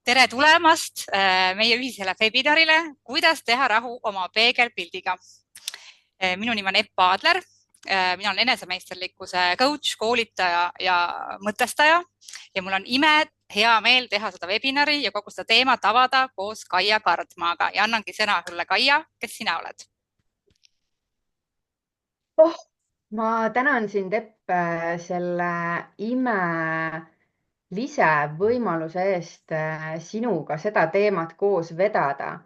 Tere tulemast meie ühisele webinarile, kuidas teha rahu oma peegelpildiga. Minu nimi on Epp Aadler. Mina olen enesemeisterlikkuse coach, koolitaja ja mõtestaja ja mul on hea meel teha seda webinari ja kogu seda teemat avada koos Kaia Kardmaaga ja annangi sõna sulle, Kaia, kes sina oled? Oh, ma tänan sind, Epp, selle imelise võimaluse eest sinuga seda teemat koos vedada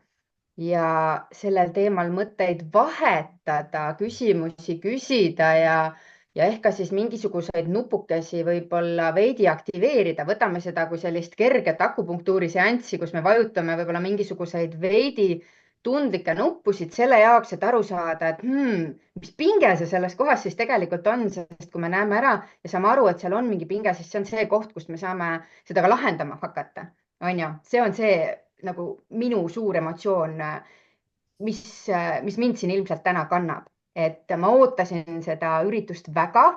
ja sellel teemal mõtteid vahetada, küsimusi küsida ja ehk ka siis mingisuguseid nupukesi võib-olla veidi aktiveerida. Võtame seda kui sellist kerget akupunktuuriseanssi, kus me vajutame võib-olla mingisuguseid veidi tundlikke nuppusid selle jaoks, et aru saada, et mis pinge see selles kohas siis tegelikult on, sest kui me näeme ära ja saame aru, et seal on mingi pinge, siis see on see koht, kust me saame seda ka lahendama hakata. On ju, see on see nagu minu suur emotsioon, mis mind siin ilmselt täna kannab, et ma ootasin seda üritust väga.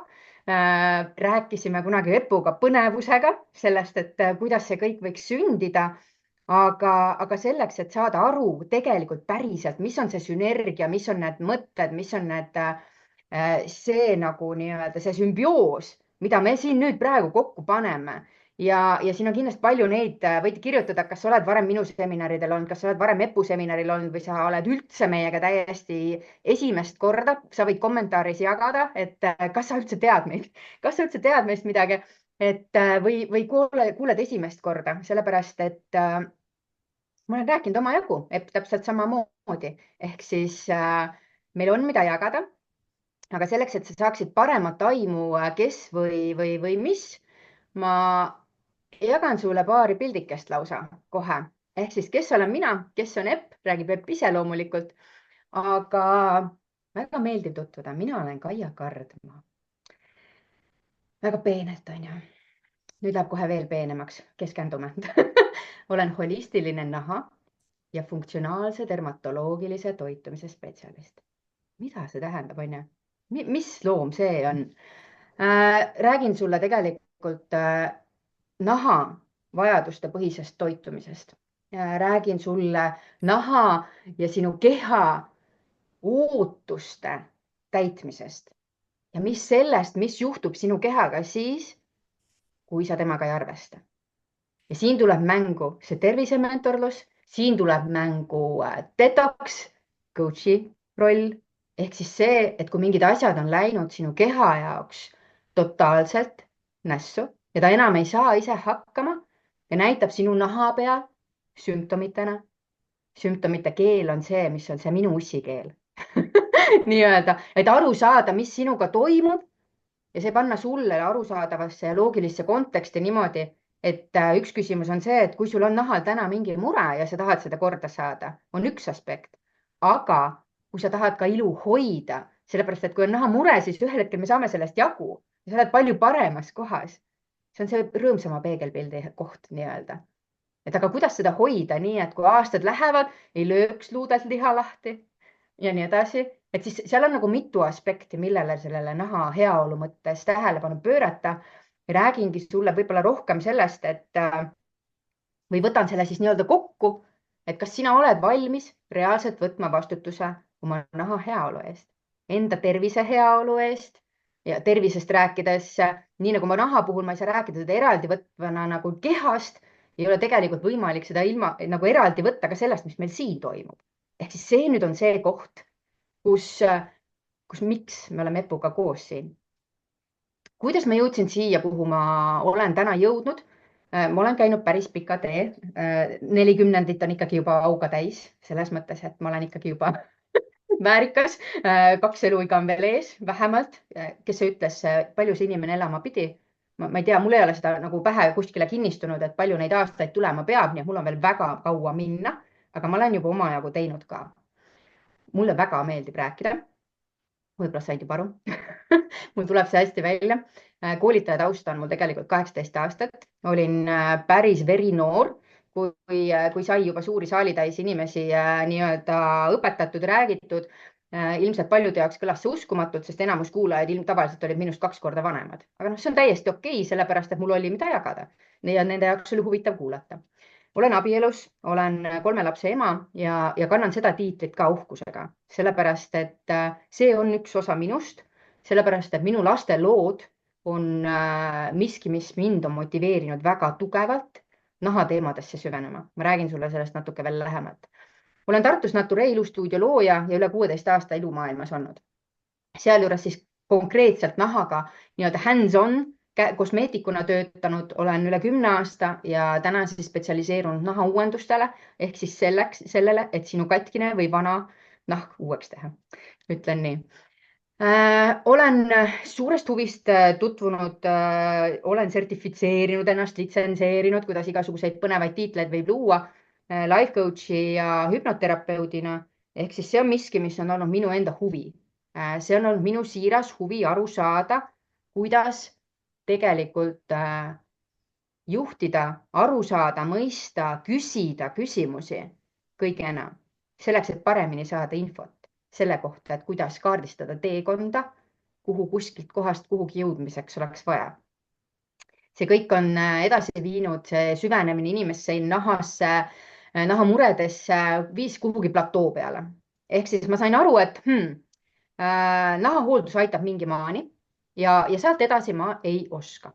Rääkisime kunagi Epuga põnevusega sellest, et kuidas see kõik võiks sündida. Aga selleks, et saada aru tegelikult päriselt, mis on see sünergia, mis on need mõtted, mis on see nagu nii-öelda see sümbioos, mida me siin nüüd praegu kokku paneme. Ja siin on kindlasti palju neid, võid kirjutada, kas sa oled varem minu seminaridel olnud, kas sa oled varem Epu seminaril olnud või sa oled üldse meiega täiesti esimest korda. Sa võid kommentaaris jagada, et kas sa üldse tead meid, kas sa üldse tead meist midagi, või kuuled esimest korda, sellepärast et ma olen rääkinud omajagu, täpselt samamoodi, ehk siis meil on mida jagada, aga selleks, et sa saaksid paremat aimu, kes või mis, ma jagan sulle paari pildikest lausa kohe. Ehk siis, kes olen mina, kes on Epp, räägib Epp ise loomulikult, aga väga meeldiv tutvuda. Mina olen Kaia Kardma. Väga peenelt, on ju. Nüüd läheb kohe veel peenemaks, keskendume. Olen holistiline naha ja funktsionaalse dermatoloogilise toitumise spetsialist. Mida see tähendab, on ju? Mis loom see on? Räägin sulle tegelikult naha vajaduste põhisest toitumisest. Räägin sulle naha ja sinu keha ootuste täitmisest ja mis juhtub sinu kehaga siis, kui sa temaga ei arvesta. Ja siin tuleb mängu see tervisementorlus, siin tuleb mängu detox, coach'i roll, ehk siis see, et kui mingid asjad on läinud sinu keha jaoks totaalselt nässu ja ta enam ei saa ise hakkama ja näitab sinu naha peal sümptomitena. Sümptomite keel on see, mis on see minu ussikeel. nii-öelda, et aru saada, mis sinuga toimub ja see panna sulle arusaadavasse ja loogilisse konteksti niimoodi, et üks küsimus on see, et kui sul on nahal täna mingi mure ja sa tahad seda korda saada, on üks aspekt. Aga kui sa tahad ka ilu hoida, sellepärast et kui on nahamure, siis ühel hetkel me saame sellest jagu ja sa oled palju paremas kohas. See on see rõõmsama peegelpildi koht nii-öelda. Et aga kuidas seda hoida nii, et kui aastad lähevad, ei lööks luudelt liha lahti ja nii edasi, et siis seal on nagu mitu aspekti, millele sellele naha heaolu mõttes tähelepanu pöörata. Räägingi sulle võib-olla rohkem sellest, et või võtan selle siis nii-öelda kokku, et kas sina oled valmis reaalselt võtma vastutuse oma naha heaolu eest, enda tervise heaolu eest ja tervisest rääkides, nii nagu ma naha puhul, ma ei saa rääkida seda eraldi võtvana nagu kehast, ei ole tegelikult võimalik seda ilma nagu eraldi võtta ka sellest, mis meil siin toimub. Ehk siis see nüüd on see koht, kus miks me oleme Epuga koos siin. Kuidas ma jõudsin siia, kuhu ma olen täna jõudnud? Ma olen käinud päris pika tee. 40 on ikkagi juba auga täis, selles mõttes, et ma olen ikkagi juba väärikas. 2 eluiga on veel ees, vähemalt. Kes see ütles, palju see inimene elama pidi? Ma ei tea, mul ei ole seda nagu pähe kuskile kinnistunud, et palju neid aastaid tulema peab, nii et mul on veel väga kaua minna, aga ma olen juba omajagu teinud ka. Mulle väga meeldib rääkida. Võib-olla said juba aru. Mul tuleb see hästi välja. Koolitaja tausta on mul tegelikult 18 aastat. Olin päris verinoor, kui sai juba suuri saalitäis inimesi nii-öelda õpetatud, räägitud. Ilmselt paljude jaoks kõlas see uskumatult, sest enamus kuulajaid tavaliselt olid minust 2 korda vanemad. Aga see on täiesti okei, sellepärast et mul oli mida jagada. Ja nende jaoks oli huvitav kuulata. olen abielus, olen 3 lapse ema ja kannan seda tiitlit ka uhkusega, sellepärast et see on üks osa minust, sellepärast et minu laste lood on miski, mis mind on motiveerinud väga tugevalt nahateemadesse süvenema. Ma räägin sulle sellest natuke veel lähemalt. Olen Tartus Nature ilustuudio looja ja üle 16 aasta ilumaailmas olnud. Sealjuures siis konkreetselt nahaga nii-öelda hands-on kosmeetikuna töötanud olen üle 10 aasta ja täna siis spetsialiseerunud nahauuendustele ehk siis sellele, et sinu katkine või vana nahk uueks teha. Ütlen nii. Olen suurest huvist tutvunud, olen sertifitseerinud ennast, litsenseerinud, kuidas igasuguseid põnevaid tiitleid võib luua life coach'i ja hüpnoterapeudina. Ehk siis see on miski, mis on olnud minu enda huvi. See on olnud minu siiras huvi aru saada, kuidas tegelikult juhtida, aru saada, mõista, küsida küsimusi kõige enam selleks, et paremini saada infot selle kohta, et kuidas kaardistada teekonda, kuhu kuskilt kohast kuhugi jõudmiseks oleks vaja. See kõik on edasi viinud, see süvenemine inimesse nahasse, nahamuredesse viis kuhugi platoo peale. Ehk siis ma sain aru, et nahahooldus aitab mingi maani ja sealt edasi ma ei oska.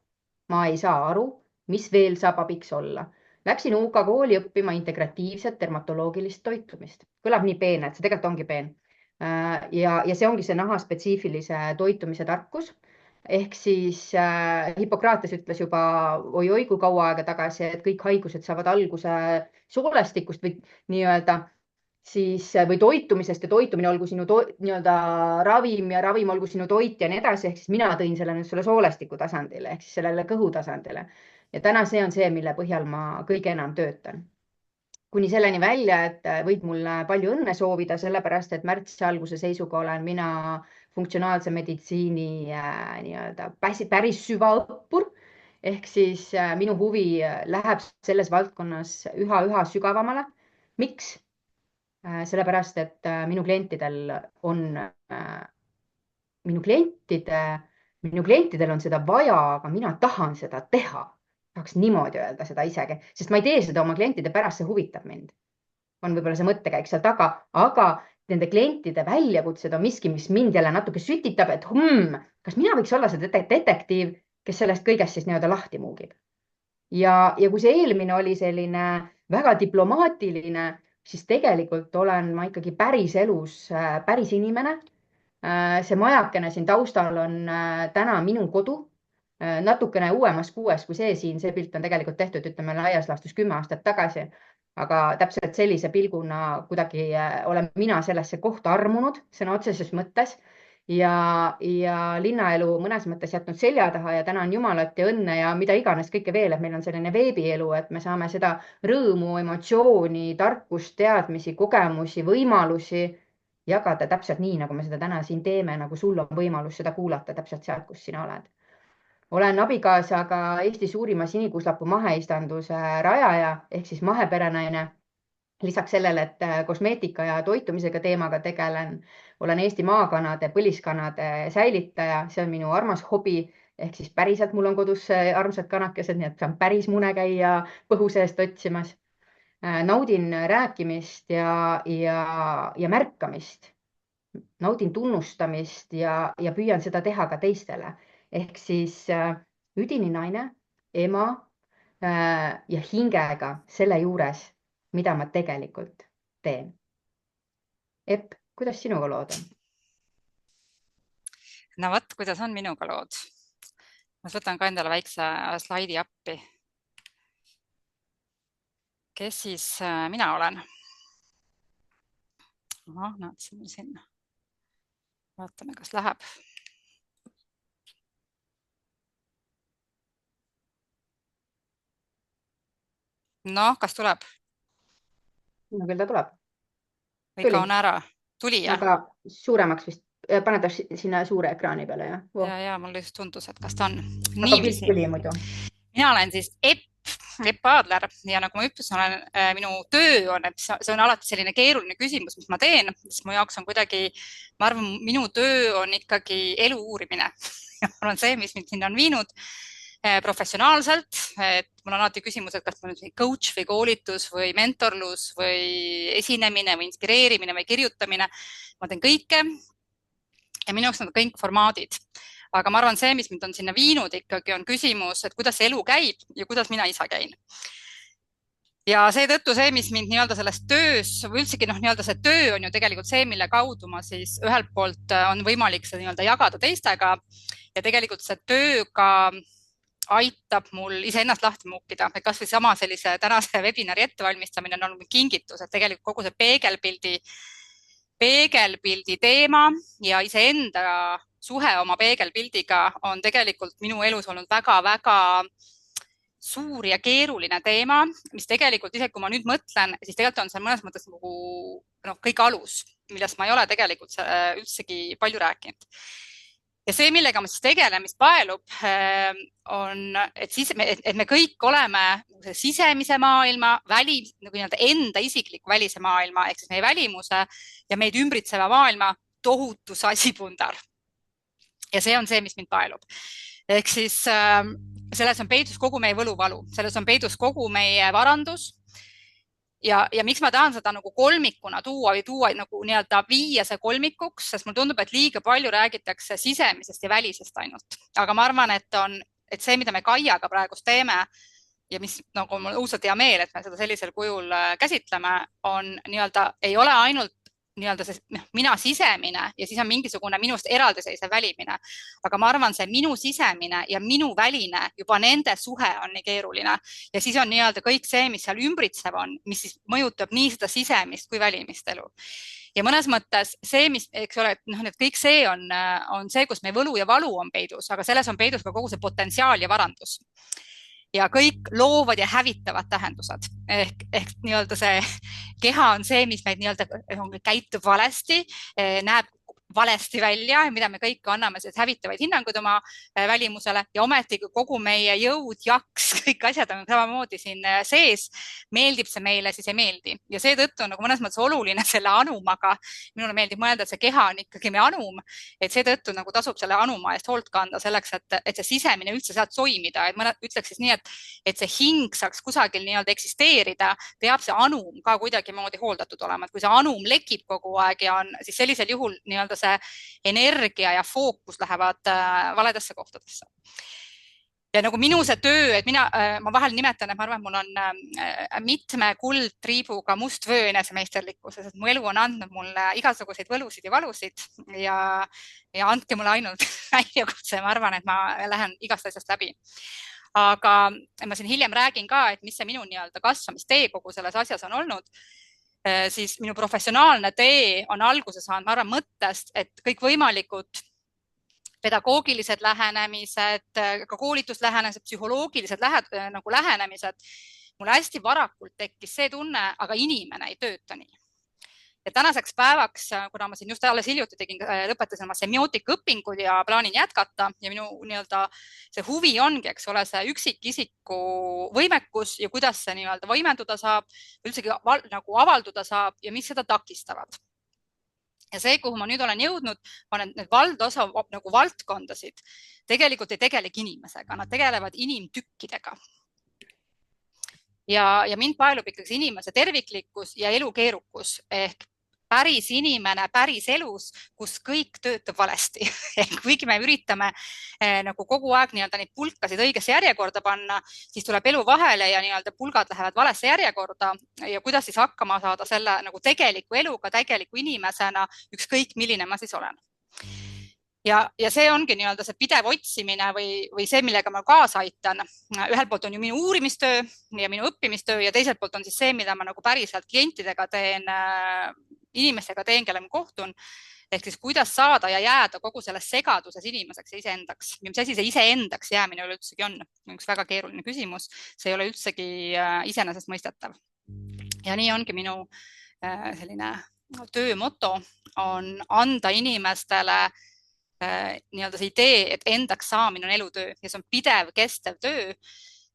Ma ei saa aru, mis veel saab abiks olla. Läksin UK kooli õppima integratiivset dermatoloogilist toitumist. Kõlab nii peen, et see tegelikult ongi peen. Ja see ongi see naha spetsiifilise toitumise tarkus. Ehk siis Hippokrates ütles juba oi-oi kui kaua aega tagasi, et kõik haigused saavad alguse soolestikust või nii-öelda siis või toitumisest ja toitumine olgu sinu nii-öelda ravim ja ravim olgu sinu toit ja nii edasi. Ehk siis mina tõin selle nüüd sulle soolestiku tasandile ehk siis sellele kõhu tasandile. Ja täna see on see, mille põhjal ma kõige enam töötan. Kuni selleni välja, et võid mulle palju õnne soovida, sellepärast, et märtsi alguse seisuga olen mina funktsionaalse meditsiini nii-öelda päris süvaõppur. Ehk siis minu huvi läheb selles valdkonnas üha sügavamale. Miks? Sellepärast, et minu klientidel on seda vaja, aga mina tahan seda teha. Tahaks niimoodi öelda seda isegi, sest ma ei tee seda oma klientide pärast, see huvitab mind. On võib-olla see mõttekäik seal taga, aga nende klientide väljakutsed on miski, mis mind jälle natuke sütitab, et kas mina võiks olla see detektiiv, kes sellest kõigest siis nii-öelda lahti muugib. Ja kui see eelmine oli selline väga diplomaatiline, siis tegelikult olen ma ikkagi päris elus päris inimene. See majakene siin taustal on täna minu kodu, natukene uuemas kuues kui see pilt on tegelikult tehtud, ütleme laias laastus 10 aastat tagasi, aga täpselt sellise pilguna kuidagi olen mina sellesse kohta armunud sõna otseses mõttes ja linnaelu mõnes mõttes jätnud selja taha ja tänan Jumalat ja õnne ja mida iganes kõike veel, et meil on selline veebielu, et me saame seda rõõmu, emotsiooni, tarkust, teadmisi, kogemusi, võimalusi jagada täpselt nii, nagu me seda täna siin teeme, nagu sul on võimalus seda kuulata täpselt sealt, kus sina oled. Olen abikaasaga Eesti suurima sinikuuslapuu maheistanduse rajaja ehk siis maheperenaine. Lisaks sellele, et kosmeetika ja toitumisega teemaga tegelen, olen Eesti maakanade, põliskanade säilitaja. See on minu armas hobi ehk siis päriselt mul on kodus armsad kanakesed, nii et saan päris mune käia põhu seest otsimas. Naudin rääkimist ja märkamist. Naudin tunnustamist ja püüan seda teha ka teistele. Ehk siis üdini naine, ema ja hingega selle juures, mida ma tegelikult teen. Epp, kuidas sinuga lood on? No võt, kuidas on minuga lood? Ma võtan ka endale väikse slaidi appi. Kes siis mina olen? Näedsime sinna. Vaatame, kas läheb. No, kas tuleb? No küll ta tuleb. Või kaun ära? Tuli, jah? Aga suuremaks vist. Pane ta sinna suure ekraani peale, jah? Ja, mul just tundus, et kas ta on. Aga pilt tuli muidu. Mina olen siis Epp Aadler ja nagu ma ütlesin, minu töö on, et see on alati selline keeruline küsimus, mis ma teen, sest mu jaoks on kuidagi, ma arvan, minu töö on ikkagi elu uurimine. Ja on see, mis mind sinna on viinud. professionaalselt, et mul on alati küsimus, et kas mul on coach või koolitus või mentorlus või esinemine või inspireerimine või kirjutamine. Ma teen kõike ja minu jaoks on kõik formaadid. Aga ma arvan, see, mis mind on sinna viinud ikkagi on küsimus, et kuidas see elu käib ja kuidas mina ise käin. Ja seetõttu see, mis mind nii-öelda selles töös või üldsegi nii-öelda see töö on ju tegelikult see, mille kaudu ma siis ühelt poolt on võimalik see nii-öelda jagada teistega ja tegelikult see tööga aitab mul iseennast lahti muukida. Kas või sama sellise tänase webinari ettevalmistamine on olnud kingitus, et tegelikult kogu see peegelpildi teema ja iseenda suhe oma peegelpildiga on tegelikult minu elus olnud väga-väga suur ja keeruline teema, mis tegelikult isegi kui ma nüüd mõtlen, siis tegelikult on see mõnes mõttes nagu kõik alus, millest ma ei ole tegelikult üldsegi palju rääkinud. Ja see, millega ma siis tegelen, mis paelub, on, et me kõik oleme sisemise maailma, enda isikliku välise maailma, ehk siis meie välimuse ja meid ümbritseva maailma tohutu sasipundar. Ja see on see, mis mind paelub. Ehk siis selles on peidus kogu meie võluvalu, selles on peidus kogu meie varandus. Ja miks ma tahan seda nagu kolmikuna tuua nagu nii-öelda viia see kolmikuks, sest mulle tundub, et liiga palju räägitakse sisemisest ja välisest ainult. Aga ma arvan, et see, mida me Kaiaga praegust teeme ja mis nagu mul õudselt hea meel, et me seda sellisel kujul käsitleme, on nii-öelda, ei ole ainult nii-öelda see mina sisemine ja siis on mingisugune minust eraldiseisev välimine. Aga ma arvan, see minu sisemine ja minu väline, juba nende suhe on nii keeruline. Ja siis on nii-öelda kõik see, mis seal ümbritsev on, mis siis mõjutab nii seda sisemist kui välimist elu. Ja mõnes mõttes see, mis, eks ole, et kõik see on see, kus meie võlu ja valu on peidus, aga selles on peidus ka kogu see potentsiaal ja varandus. Ja kõik loovad ja hävitavad tähendused. Ehk nii-öelda see keha on see, mis meid nii-öelda käitub valesti, näeb valesti välja, mida me kõik anname hävitavaid hinnanguid oma välimusele ja ometigi kogu meie jõud, jaks, kõik asjad on samamoodi siin sees. Meeldib see meile, siis ei meeldi. Ja seetõttu on nagu mõnes mõttes oluline selle anumaga. Minule meeldib mõelda, et see keha on ikkagi meie anum, et seetõttu nagu tasub selle anuma eest hoolt kanda selleks, et see sisemine üldse saad toimida. Et mõned ütleks siis nii, et see hing saaks kusagil nii-öelda eksisteerida, peab see anum ka kuidagi moodi hooldatud olema. Et kui see anum lekib kogu aeg ja on, siis sellisel juhul nii-öelda see energia ja fookus lähevad valedesse kohtadesse. Ja nagu minu see töö, et ma vahel nimetan, et ma arvan, et mul on mitme kuldtriibuga must vöö enesemeisterlikkuses, et mu elu on andnud mulle igasuguseid võlusid ja valusid ja andke mulle ainult väljakutse. Ma arvan, et ma lähen igast asjast läbi. Aga ma siin hiljem räägin ka, et mis see minu nii-öelda kasvamistee kogu selles asjas on olnud. Siis minu professionaalne tee on alguse saanud, ma arvan, mõttest, et kõik võimalikud pedagoogilised lähenemised, ka koolituslähenemised, psühholoogilised lähenemised. Mulle hästi varakult tekkis see tunne, aga inimene ei tööta nii. Ja tänaseks päevaks, kuna ma siin just alles hiljuti lõpetasin oma semiootika õpingud ja plaanin jätkata ja minu nii-öelda see huvi ongi, eks ole, see üksikisiku võimekus ja kuidas see nii-öelda võimenduda saab, üldsegi nagu avalduda saab ja mis seda takistavad. Ja see, kuhu ma nüüd olen jõudnud, on need valdosa nagu valdkondasid tegelikult ei tegelegi inimesega, nad tegelevad inimtükkidega. Ja mind paelub ikkagi inimese terviklikkus ja elu keerukus ehk päris inimene päris elus, kus kõik töötab valesti. Kuigi me üritame nagu kogu aeg nii-öelda neid pulkasid õigesse järjekorda panna, siis tuleb elu vahele ja nii-öelda pulgad lähevad valesse järjekorda ja kuidas siis hakkama saada selle nagu tegeliku eluga, tegeliku inimesena, ükskõik milline ma siis olen. Ja see ongi nii-öelda see pidev otsimine või see, millega ma kaasa aitan. Ühelt poolt on ju minu uurimistöö ja minu õppimistöö ja teiselt poolt on siis see, mida ma nagu päriselt klientidega teen, inimestega teen, kelle ma kohtun. Ehk siis kuidas saada ja jääda kogu selles segaduses inimeseks ja iseendaks. Mis asi see iseendaks jäämine üldsegi on? Üks väga keeruline küsimus. See ei ole üldsegi iseenesest mõistetav. Ja nii ongi minu selline töömoto on anda inimestele nii-öelda see idee, et endaks saamine on elutöö ja see on pidev, kestev töö.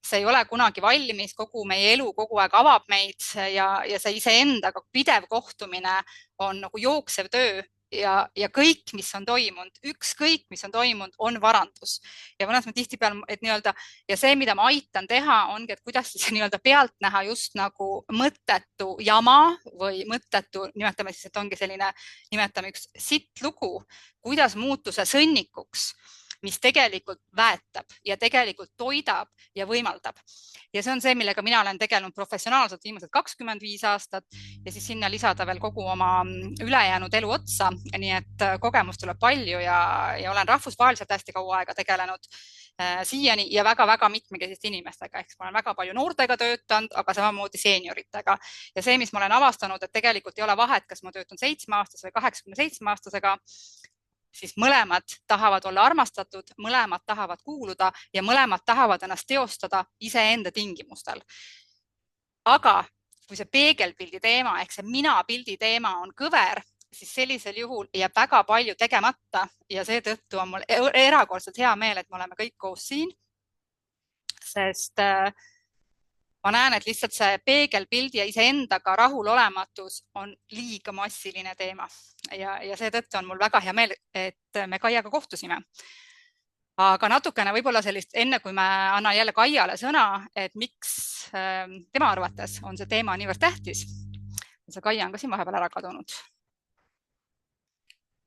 See ei ole kunagi valmis, kogu meie elu kogu aeg avab meid ja see iseendaga pidev kohtumine on nagu jooksev töö ja kõik, mis on toimunud, ükskõik, mis on toimunud, on varandus. ja mõnes mõttes tihtipeale, et nii-öelda ja see, mida ma aitan teha, ongi, et kuidas siis nii-öelda pealt näha just nagu mõttetu jama või mõttetu, nimetame siis, et ongi selline, nimetame üks sitt lugu, kuidas muutus see sõnnikuks, mis tegelikult väetab ja tegelikult toidab ja võimaldab. ja see on see, millega mina olen tegelenud professionaalselt viimased 25 aastat ja siis sinna lisada veel kogu oma ülejäänud elu otsa. nii et kogemust tuleb palju ja olen rahvusvaheliselt hästi kaua aega tegelenud siiani ja väga-väga mitmekesiste inimestega, ehk ma olen väga palju noortega töötanud, aga samamoodi seenioritega. ja see, mis ma olen avastanud, et tegelikult ei ole vahet, kas ma töötan 7-aastase või 87-aastasega, siis mõlemad tahavad olla armastatud, mõlemad tahavad kuuluda ja mõlemad tahavad ennast teostada iseenda tingimustel. aga kui see peegelpildi teema ehk see mina-pildi teema on kõver, siis sellisel juhul jääb väga palju tegemata ja seetõttu on mul erakordselt hea meel, et me oleme kõik koos siin. sest ma näen, et lihtsalt see peegelpildi ja iseendaga rahulolematus on liiga massiline teema ja seetõttu on mul väga hea meel, et me Kaiaga kohtusime. aga natukene võib-olla sellist, enne kui ma annan jälle Kaiale sõna, et miks tema arvates on see teema niivõrd tähtis. see Kaia on ka siin vahepeal ära kadunud.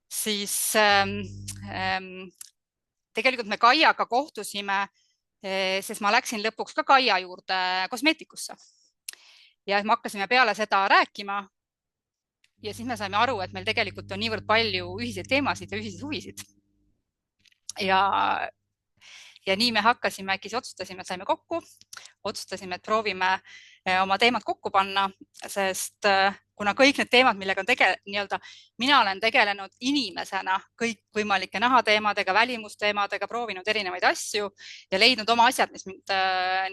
siis tegelikult me Kaiaga kohtusime, sest ma läksin lõpuks ka Kaia juurde kosmeetikusse ja me hakkasime peale seda rääkima. ja siis me saime aru, et meil tegelikult on niivõrd palju ühiseid teemasid ja ühiseid huvisid. ja nii me hakkasimegi, siis otsustasime, et saime kokku, otsustasime, et proovime oma teemad kokku panna, sest kuna kõik need teemad, millega on nii-öelda mina olen tegelenud inimesena kõikvõimalike nahateemadega, välimusteemadega, proovinud erinevaid asju ja leidnud oma asjad, mis mind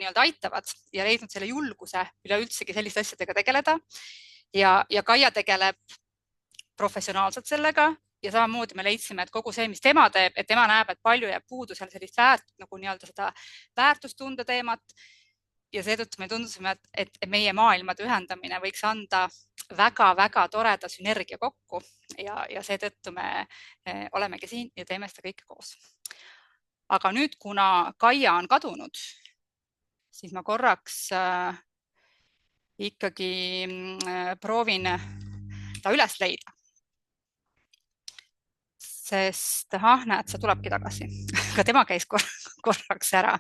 nii-öelda aitavad ja leidnud selle julguse üleüldsegi selliste asjadega tegeleda. ja Kaia tegeleb professionaalselt sellega ja samamoodi me leidsime, et kogu see, mis tema teeb, et tema näeb, et palju jääb puudu seal sellist nagu nii-öelda seda väärtustunde teemat. ja seetõttu me tundusime, et meie maailmade ühendamine võiks anda väga-väga toreda sünergia kokku ja seetõttu me olemegi siin ja teeme seda kõike koos. aga nüüd, kuna Kaia on kadunud, siis ma korraks ikkagi proovin ta üles leida. sest näed, see tulebki tagasi. ka tema käis korraks ära.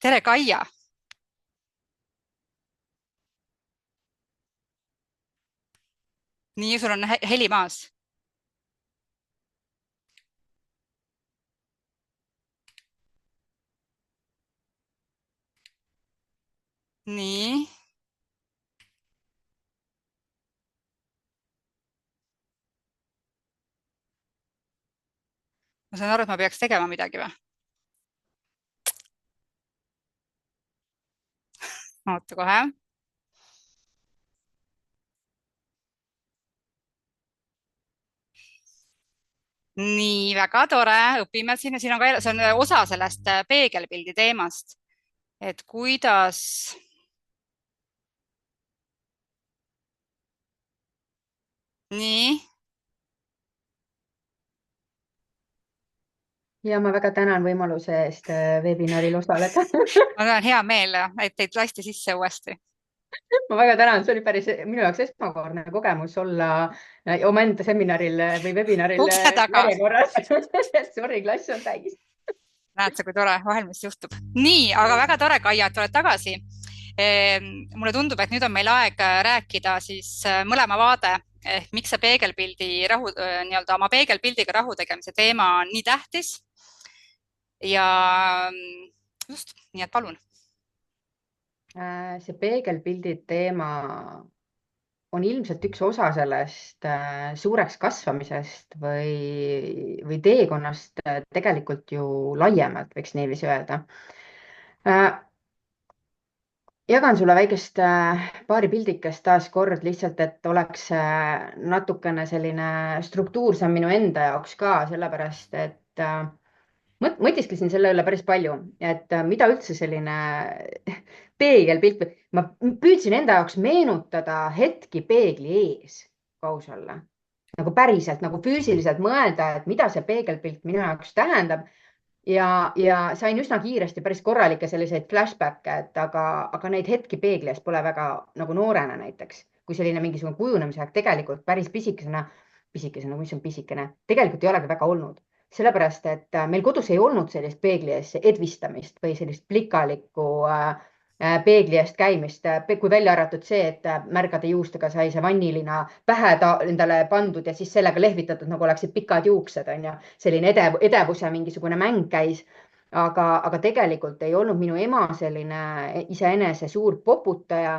tere, Kaia. nii, sul on heli maas. nii. ma saan aru, et ma peaks tegema midagi või? oota kohe. nii, väga tore, õpime siin ja siin on ka, see on osa sellest peegelpildi teemast, et kuidas. nii. ja ma väga tänan võimaluse eest webinaril osaleda. mul on hea meel, et teid lasti sisse uuesti. ma väga tänan, see oli päris minu jaoks esmakordne kogemus olla omaenda seminaril või webinaril järjekorras. Sorry, klass on täis. näed sa, kui tore, vahel mis juhtub. nii, aga väga tore, Kaia, et oled tagasi. mulle tundub, et nüüd on meil aeg rääkida siis mõlema vaade ehk miks see peegelpildi rahu, nii-öelda oma peegelpildiga rahu tegemise teema on nii tähtis. ja just, nii et palun. see peegelpildi teema on ilmselt üks osa sellest suureks kasvamisest või teekonnast tegelikult ju laiemalt, võiks niiviisi öelda. Jagan sulle väikest paari pildikest taas kord lihtsalt, et oleks natukene selline struktuursem minu enda jaoks ka, sellepärast et mõtisklesin selle üle päris palju, et mida üldse selline peegelpilt, ma püüdsin enda jaoks meenutada hetki peegli ees, kui aus olla, nagu päriselt nagu füüsiliselt mõelda, et mida see peegelpilt minu jaoks tähendab ja sain üsna kiiresti päris korralikke selliseid flashback'e, et aga neid hetki peegli ees pole väga nagu noorena näiteks, kui selline mingisugune kujunemise aeg tegelikult päris pisikesena, mis on pisikene, tegelikult ei olegi väga olnud, sellepärast et meil kodus ei olnud sellist peegli ees edvistamist või sellist plikalikku peegli eest käimist, kui välja arvatud see, et märgade juustega sai see vannilina pähe endale pandud ja siis sellega lehvitatud, nagu oleksid pikad juuksed, on ju. Selline edevuse mingisugune mäng käis. Aga tegelikult ei olnud minu ema selline iseenese suur poputaja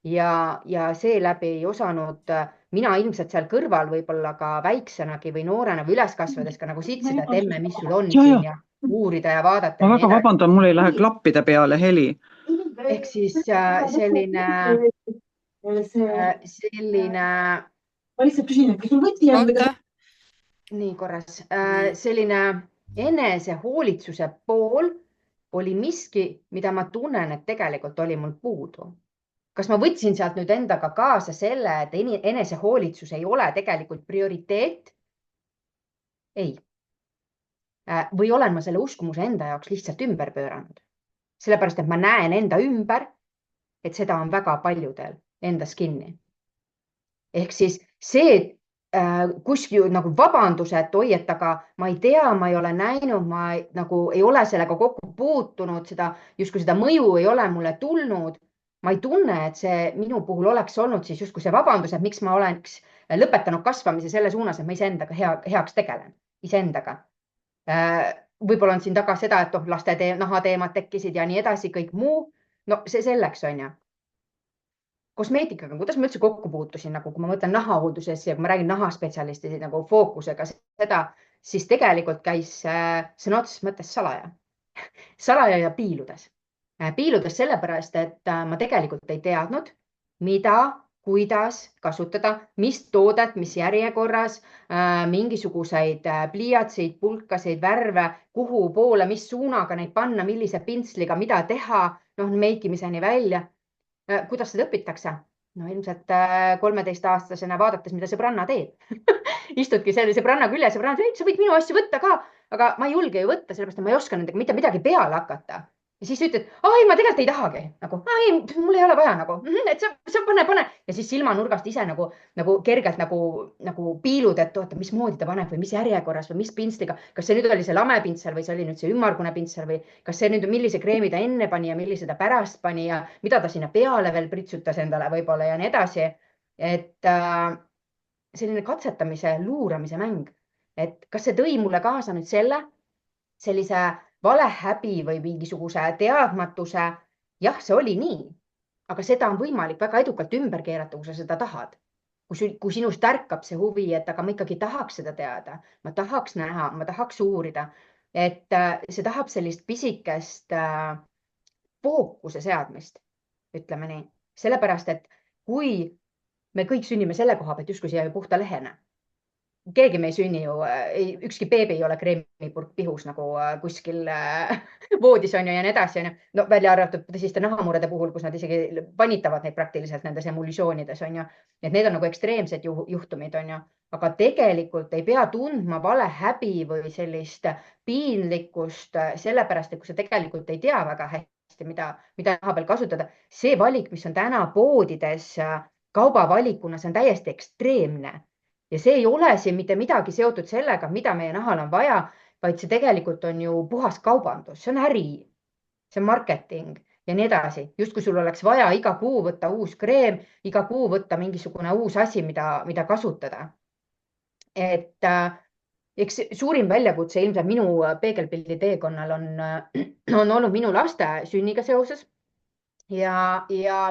ja seeläbi ei osanud mina ilmselt seal kõrval võib-olla ka väiksenagi või noorena või üles kasvades ka nagu sitsida, et emme, mis sul on siin ja uurida ja vaadata. Ma väga vabandan, mul ei lähe klappide peale heli. Ehk siis selline. Ma lihtsalt küsin, et kas sul võti on? Nii korras. Selline enesehoolitsuse pool oli miski, mida ma tunnen, et tegelikult oli mul puudu. Kas ma võtsin sealt nüüd endaga kaasa selle, et enesehoolitsus ei ole tegelikult prioriteet? Ei. Või olen ma selle uskumuse enda jaoks lihtsalt ümber pööranud? Sellepärast, et ma näen enda ümber, et seda on väga paljudel endas kinni. Ehk siis see kuskil nagu vabandus, et oi, et aga ma ei tea, ma ei ole näinud, ma nagu ei ole sellega kokku puutunud, justkui seda mõju ei ole mulle tulnud. Ma ei tunne, et see minu puhul oleks olnud siis justkui see vabandus, et miks ma oleks lõpetanud kasvamise selle suunas, et ma iseendaga heaks tegelen, iseendaga. Võib-olla on siin taga seda, et laste nahateemad tekkisid ja nii edasi, kõik muu. No see selleks on ju. Kosmeetikaga, kuidas ma üldse kokku puutusin, nagu kui ma mõtlen nahahooldusesse ja kui ma räägin nahaspetsialisti nagu fookusega seda, siis tegelikult käis sõna otseses mõttes salaja. Salaja ja piiludes. Piiludes sellepärast, et ma tegelikult ei teadnud, mida, kuidas kasutada, mis toodet, mis järjekorras, mingisuguseid pliiatseid, pulkaseid, värve, kuhu poole, mis suunaga neid panna, millise pintsliga, mida teha, meikimiseni välja. Kuidas seda õpitakse? No ilmselt 13-aastasena vaadates, mida sõbranna teeb. Istudki selle sõbranna külje, sõbranna ütleb, sa võid minu asju võtta ka, aga ma ei julge ju võtta, sellepärast et ma ei oska nendega mitte midagi peale hakata. Ja siis ütled, ei, ma tegelikult ei tahagi. Nagu, ei, mul ei ole vaja nagu, et sa pane. Ja siis silmanurgast ise nagu kergelt nagu piilud, et oota, mismoodi ta paneb või mis järjekorras või mis pintsliga. Kas see nüüd oli see lamepintsel või see oli nüüd see ümmargune pintsel või kas see nüüd millise kreemi ta enne pani ja millise ta pärast pani ja mida ta sinna peale veel pritsutas endale võib-olla ja nii edasi. Et selline katsetamise, luuramise mäng. Et kas see tõi mulle kaasa nüüd sellise valehäbi või mingisuguse teadmatuse? Jah, see oli nii, aga seda on võimalik väga edukalt ümber keerata, kui sa seda tahad. Kui sinust ärkab see huvi, et aga ma ikkagi tahaks seda teada, ma tahaks näha, ma tahaks uurida, et see tahab sellist pisikest fookuse seadmist, ütleme nii. Sellepärast, et kui me kõik sünnime selle koha pealt justkui siia puhta lehena, keegi me ei sünni ju, ükski beebi ei ole kreemipurk pihus nagu kuskil voodis on ju ja nii edasi. No välja arvatud tõsiste nahamurede puhul, kus nad isegi vanitavad neid praktiliselt nendes emulsioonides on ju. Et need on nagu ekstreemsed juhtumid on ju, aga tegelikult ei pea tundma valehäbi või sellist piinlikkust sellepärast, et kui sa tegelikult ei tea väga hästi, mida naha peal kasutada, see valik, mis on täna poodides kaubavalikuna, see on täiesti ekstreemne. Ja see ei ole siin mitte midagi seotud sellega, mida meie nahal on vaja, vaid see tegelikult on ju puhas kaubandus, see on äri, see on marketing ja nii edasi. Just kui sul oleks vaja iga kuu võtta uus kreem, iga kuu võtta mingisugune uus asi, mida kasutada. Et eks suurim väljakutse ilmselt minu peegelpildi teekonnal on olnud minu laste sünniga seoses ja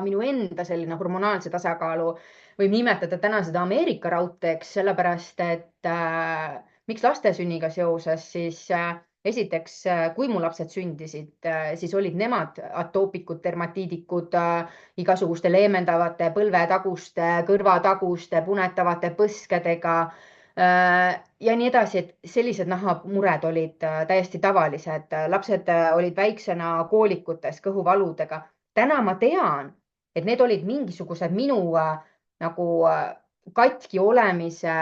minu enda selline hormonaalse tasakaalu võib nimetada täna seda Ameerika raudteeks, sellepärast et miks laste sünniga seoses, siis esiteks, kui mu lapsed sündisid, siis olid nemad atoopikud, dermatiidikud, igasuguste leemendavate põlvetaguste, kõrvataguste, punetavate põskedega, ja nii edasi, et sellised nahamured olid täiesti tavalised. Lapsed olid väiksena koolikutes kõhuvaludega. Täna ma tean, et need olid mingisugused minu nagu katki olemise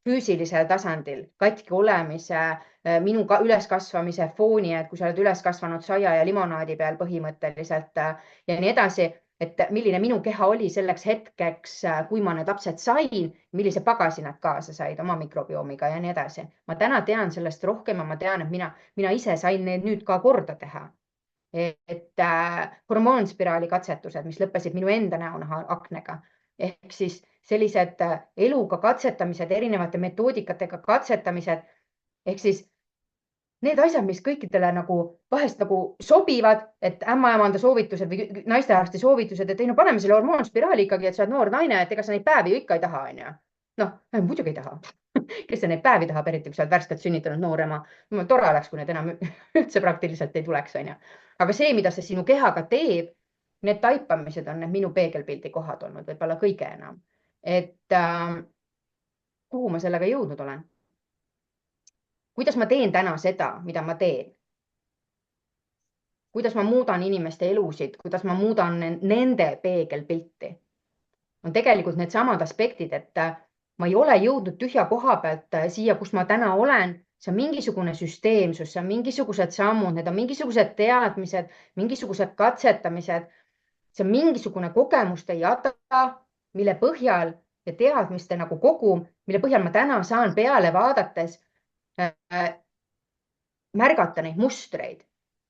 füüsilisel tasandil, katki olemise minu üleskasvamise fooni, et kui sa oled üles kasvanud saia ja limonaadi peal põhimõtteliselt ja nii edasi, et milline minu keha oli selleks hetkeks, kui ma need lapsed sain, millise pagasi nad kaasa said oma mikrobiomiga ja nii edasi. Ma täna tean sellest rohkem ja ma tean, et mina ise sain need nüüd ka korda teha. Et hormoonspiraali katsetused, mis lõppesid minu enda näonaha aknega ehk siis sellised eluga katsetamised, erinevate metoodikatega katsetamised ehk siis need asjad, mis kõikidele nagu vahest nagu sobivad, et ämmaemanda soovitused või naistearsti soovitused, et ei no paneme selle hormoonspiraali ikkagi, et sa oled noor naine, et ega sa neid päevi ju ikka ei taha, onju. Noh, muidugi ei taha. Kes sa neid päevi tahab, eriti kui sa oled värskelt sünnitanud noor ema. Tore oleks, kui need enam üldse praktiliselt ei tuleks, onju. Aga see, mida see sinu kehaga teeb, need taipamised on need minu peegelpildi kohad olnud võib-olla kõige enam. Et kuhu ma sellega jõudnud olen? Kuidas ma teen täna seda, mida ma teen? Kuidas ma muudan inimeste elusid, kuidas ma muudan nende peegelpilti? On tegelikult need samad aspektid, et ma ei ole jõudnud tühja koha pealt siia, kus ma täna olen. See on mingisugune süsteemsus, see on mingisugused sammud, need on mingisugused teadmised, mingisugused katsetamised. See on mingisugune kogemuste jada, mille põhjal ja teadmiste nagu kogum, mille põhjal ma täna saan peale vaadates märgata neid mustreid,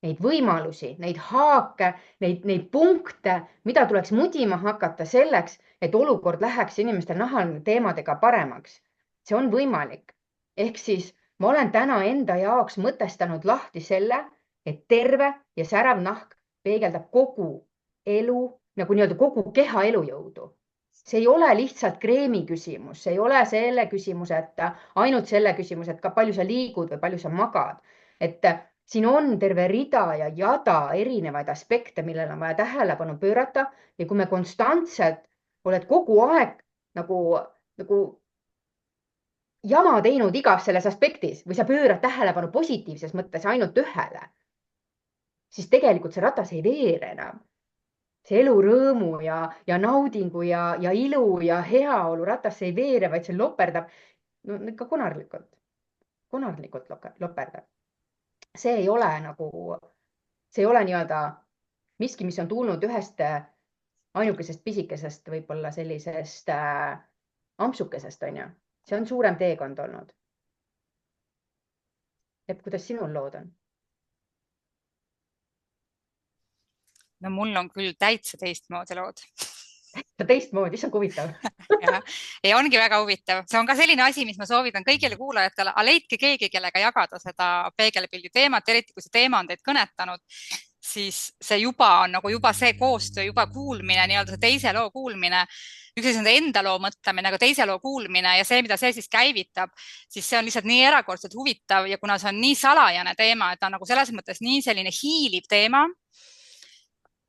neid võimalusi, neid haake, neid punkte, mida tuleks mudima hakata selleks, et olukord läheks inimestel nahal teemadega paremaks. See on võimalik. Ehk siis ma olen täna enda jaoks mõtestanud lahti selle, et terve ja särav nahk peegeldab kogu elu, nagu nii-öelda kogu keha elujõudu. See ei ole lihtsalt kreemi küsimus, see ei ole selle küsimus, et ainult selle küsimus, et ka palju sa liigud või palju sa magad. Et siin on terve rida ja jada erinevaid aspekte, millele on vaja tähelepanu pöörata ja kui me konstantselt oled kogu aeg nagu jama teinud igas selles aspektis või sa pöörad tähelepanu positiivses mõttes ainult ühele, siis tegelikult see ratas ei veere enam. See elu rõõmu ja naudingu ja ilu ja heaolu ratas ei veere, vaid see loperdab ikka konarlikult loperdab. See ei ole nii-öelda miski, mis on tulnud ühest ainukesest pisikesest võib-olla sellisest ampsukesest, on ju. See on suurem teekond olnud. Et kuidas sinul lood on? No mul on küll täitsa teistmoodi lood. Teistmoodi, see on huvitav. Ja ongi väga huvitav. See on ka selline asi, mis ma soovitan kõigile kuulajatele, leidke keegi, kellega jagada seda peegelpildi teemat, eriti kui see teema on teid kõnetanud, siis see juba on nagu see koostöö, juba kuulmine, nii-öelda see teise loo kuulmine, üks asi on enda loo mõtlemine, aga teise loo kuulmine ja see, mida see siis käivitab, siis see on lihtsalt nii erakordselt huvitav ja kuna see on nii salajane teema, et ta on nagu selles mõttes nii selline hiiliv teema,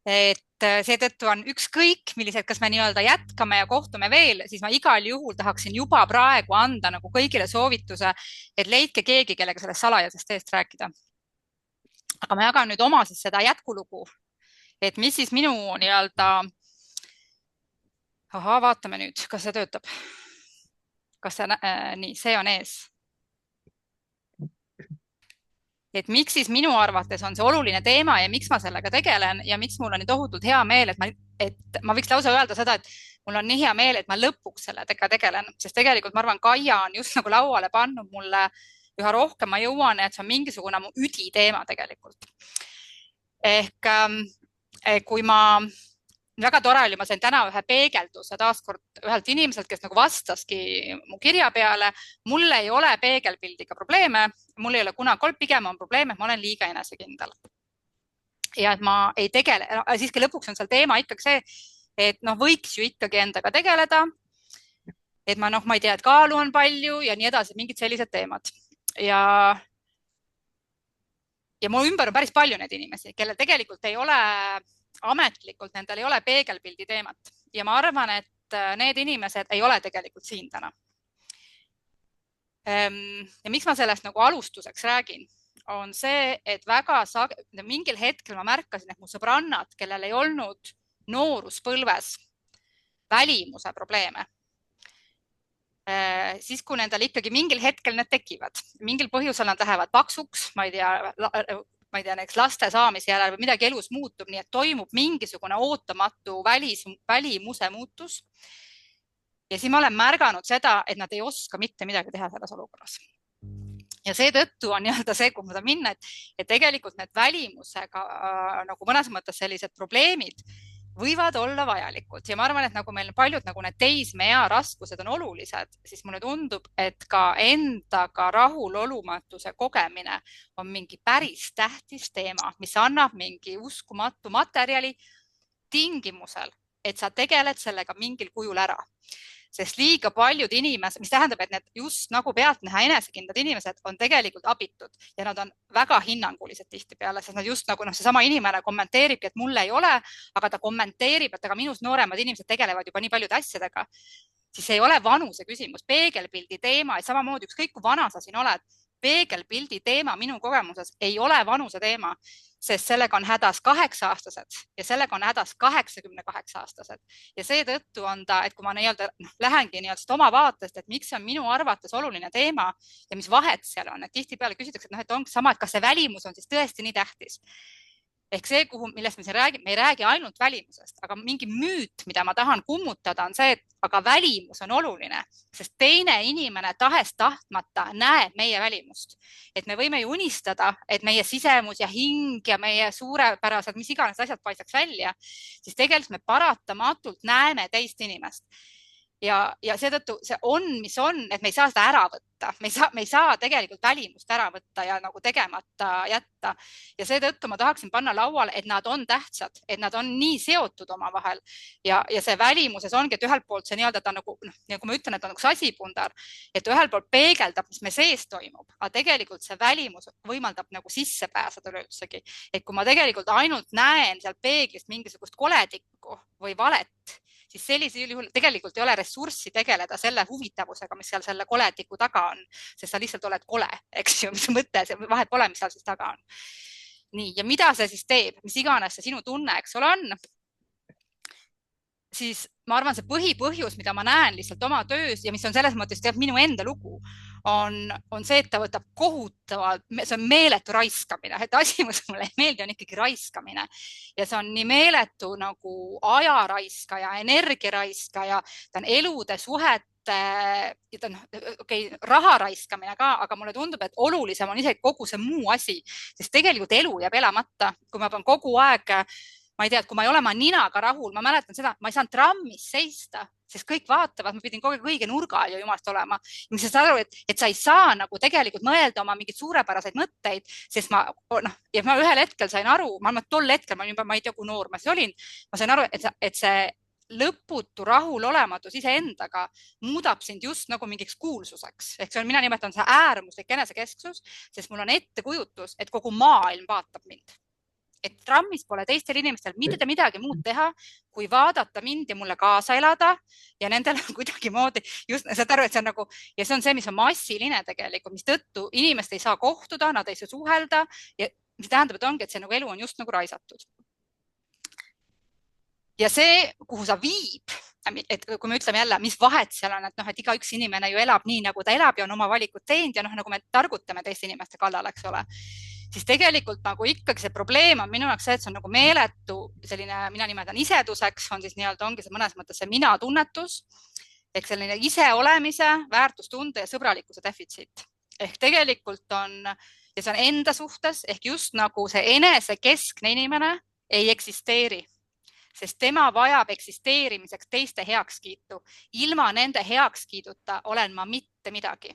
et seetõttu on ükskõik, millised, kas me nii-öelda jätkame ja kohtume veel, siis ma igal juhul tahaksin juba praegu anda nagu kõigile soovituse, et leidke keegi, kellega sellest salajasest teest rääkida. Aga ma jagan nüüd oma siis seda jätkulugu, et mis siis minu nii-öelda, vaatame nüüd, kas see töötab. Kas see, nii, see on ees. Et miks siis minu arvates on see oluline teema ja miks ma sellega tegelen ja miks mul on nii tohutult hea meel, et ma võiks lausa öelda seda, et mul on nii hea meel, et ma lõpuks sellega tegelen, sest tegelikult ma arvan, Kaia on just nagu lauale pannud mulle üha rohkem, ma jõuan, et see on mingisugune mu üditeema tegelikult. Ehk kui väga tore oli, ma sain täna ühe peegelduse taaskord ühelt inimeselt, kes nagu vastaski mu kirja peale. Mul ei ole peegelpildiga probleeme, mul ei ole kunagi olnud, pigem on probleem, et ma olen liiga enesekindel. Ja et ma ei tegele, siiski lõpuks on seal teema ikkagi see, et võiks ju ikkagi endaga tegeleda. Et ma ei tea, et kaalu on palju ja nii edasi, mingid sellised teemad. Ja mu ümber on päris palju neid inimesi, kellel tegelikult ei ole ametlikult, nendel ei ole peegelpildi teemat ja ma arvan, et need inimesed ei ole tegelikult siin täna. Ja miks ma sellest nagu alustuseks räägin, on see, et mingil hetkel ma märkasin, et mu sõbrannad, kellel ei olnud nooruspõlves välimuse probleeme, siis kui nendel ikkagi mingil hetkel need tekivad, mingil põhjusel nad lähevad paksuks, ma ei tea, näiteks laste saamise järel või midagi elus muutub, nii et toimub mingisugune ootamatu välimuse muutus. Ja siis ma olen märganud seda, et nad ei oska mitte midagi teha selles olukorras. Ja seetõttu on see, kuhu ma tahan minna, et tegelikult need välimusega nagu mõnes mõttes sellised probleemid võivad olla vajalikud. Ja ma arvan, et nagu meil paljud nagu need teismeea raskused on olulised, siis mulle tundub, et ka endaga rahulolumatuse kogemine on mingi päris tähtis teema, mis annab mingi uskumatu materjali tingimusel, et sa tegeled sellega mingil kujul ära. Sest liiga paljud inimesed, mis tähendab, et need just nagu pealtnäha enesekindlad inimesed on tegelikult abitud ja nad on väga hinnangulised tihtipeale, sest nad just nagu seesama inimene kommenteeribki, et mul ei ole, aga ta kommenteerib, et aga minust nooremad inimesed tegelevad juba nii paljude asjadega. Siis ei ole vanuse küsimus, peegelpildi teema, et samamoodi ükskõik kui vana sa siin oled, peegelpildi teema minu kogemuses ei ole vanuse teema, sest sellega on hädas 8-aastased ja sellega on hädas 88-aastased. Ja seetõttu on ta, et kui ma lähengi oma vaatest, et miks see on minu arvates oluline teema ja mis vahet seal on, et tihtipeale küsitakse, et ongi sama, et kas see välimus on siis tõesti nii tähtis. Ehk see, millest me siin räägime, me ei räägi ainult välimusest, aga mingi müüt, mida ma tahan kummutada, on see, et aga välimus on oluline, sest teine inimene tahest tahtmata näeb meie välimust. Et me võime ju unistada, et meie sisemus ja hing ja meie suurepärased, mis iganes asjad paistaks välja, siis tegelikult me paratamatult näeme teist inimest. Ja seetõttu see on, mis on, et me ei saa seda ära võtta. Me ei saa tegelikult välimust ära võtta ja nagu tegemata jätta. Ja seetõttu ma tahaksin panna lauale, et nad on tähtsad, et nad on nii seotud omavahel. Ja see välimuses ongi, et ühelt poolt see ta nagu, kui ma ütlen, et on nagu sasipundar, et ühelt poolt peegeldab, mis me sees toimub, aga tegelikult see välimus võimaldab nagu sisse pääseda üleüldsegi. Et kui ma tegelikult ainult näen seal peeglist mingisugust koledikku või valet, siis sellisel juhul tegelikult ei ole ressurssi tegeleda selle huvitavusega, mis seal selle kolediku taga on, sest sa lihtsalt oled kole, eks ju, mis mõte, vahet pole, mis seal siis taga on. Nii, ja mida see siis teeb, mis iganes see sinu tunne, eks ole on, siis ma arvan, see põhipõhjus, mida ma näen lihtsalt oma töös ja mis on selles mõttes teab minu enda lugu, on see, et ta võtab kohutavalt, see on meeletu raiskamine, et asi, mis mulle ei meeldi, on ikkagi raiskamine. Ja see on nii meeletu nagu ajaraiskaja, energiaraiskaja, ta on elude suhete, raha raiskamine ka, aga mulle tundub, et olulisem on isegi kogu see muu asi, sest tegelikult elu jääb elamata, kui ma pean kogu aeg, ma ei tea, et kui ma ei ole ma ninaga rahul, ma mäletan seda, ma ei saanud trammis seista, sest kõik vaatavad, ma pidin kogu aeg õige nurga ja jumalast olema. Ma sain aru, et sa ei saa nagu tegelikult mõelda oma mingeid suurepäraseid mõtteid, sest ma ühel hetkel sain aru, tol hetkel, ma ei tea, kui noor ma siis olin, ma sain aru, et see lõputu rahulolematus iseendaga muudab sind just nagu mingiks kuulsuseks. Ehk see on, mina nimetan see äärmuslik enesekesksus, sest mul on ettekujutus, et kogu maailm vaatab mind. Et trammis pole teistel inimestel mitte midagi muud teha, kui vaadata mind ja mulle kaasa elada ja nendel on kuidagi moodi, just saad aru, et see on nagu, ja see on see, mis on massiline tegelikult, mis tõttu inimest ei saa kohtuda, nad ei saa suhelda ja mis tähendab, et ongi, et see nagu elu on just nagu raisatud. Ja see, kuhu sa viib, et kui me ütleme jälle, mis vahet seal on, et iga üks inimene ju elab nii, nagu ta elab ja on oma valikud teinud ja nagu me targutame teiste inimeste kallal, eks ole, siis tegelikult nagu ikkagi see probleem on minu jaoks see, et see on nagu meeletu selline, mina nimetan iseduseks, on siis ongi see mõnes mõttes see mina tunnetus, ehk selline ise olemise, väärtustunde ja sõbralikkuse defitsiit. Ehk tegelikult on, ja see on enda suhtes, ehk just nagu see enesekeskne inimene ei eksisteeri. Sest tema vajab eksisteerimiseks teiste heakskiitu. Ilma nende heakskiiduta olen ma mitte midagi.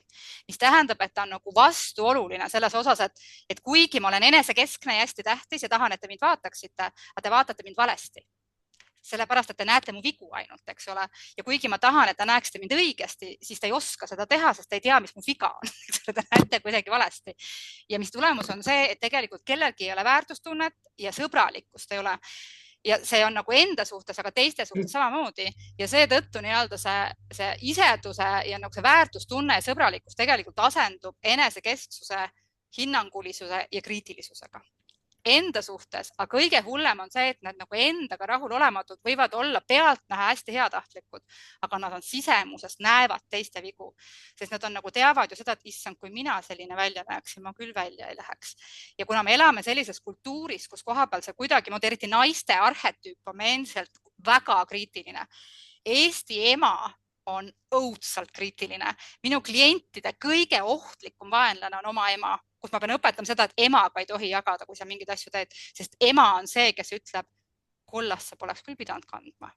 Mis tähendab, et ta on nagu vastuoluline selles osas, et kuigi ma olen enesekeskne ja hästi tähtis ja tahan, et te mind vaataksite, aga te vaatate mind valesti. Sellepärast, et te näete mu vigu ainult, eks ole. Ja kuigi ma tahan, et te näeksite mind õigesti, siis te ei oska seda teha, sest te ei tea, mis mu viga on. Te näete kuidagi valesti. Ja mis tulemus on see, et tegelikult kellelgi ei ole väärtustunnet ja sõbralikkust ei ole. ja see on nagu enda suhtes, aga teiste suhtes samamoodi ja seetõttu nii-öelda see iseduse ja nagu see väärtustunne ja sõbralikkus tegelikult asendub enesekesksuse, hinnangulisuse ja kriitilisusega enda suhtes, aga kõige hullem on see, et nad nagu endaga rahulolematud võivad olla pealtnäha hästi heatahtlikud, aga nad on sisemusest, näevad teiste vigu, sest nad on nagu teavad ju seda, et issand, kui mina selline välja näeksin, ma küll välja ei läheks. Ja kuna me elame sellises kultuuris, kus kohapeal see kuidagi, eriti naiste arhetüüp on endiselt väga kriitiline. Eesti ema on õudselt kriitiline. Minu klientide kõige ohtlikum vaenlane on oma ema, kus ma pean õpetama seda, et emaga ei tohi jagada, kui sa mingeid asju teed, sest ema on see, kes ütleb, kollast sa poleks küll pidanud kandma.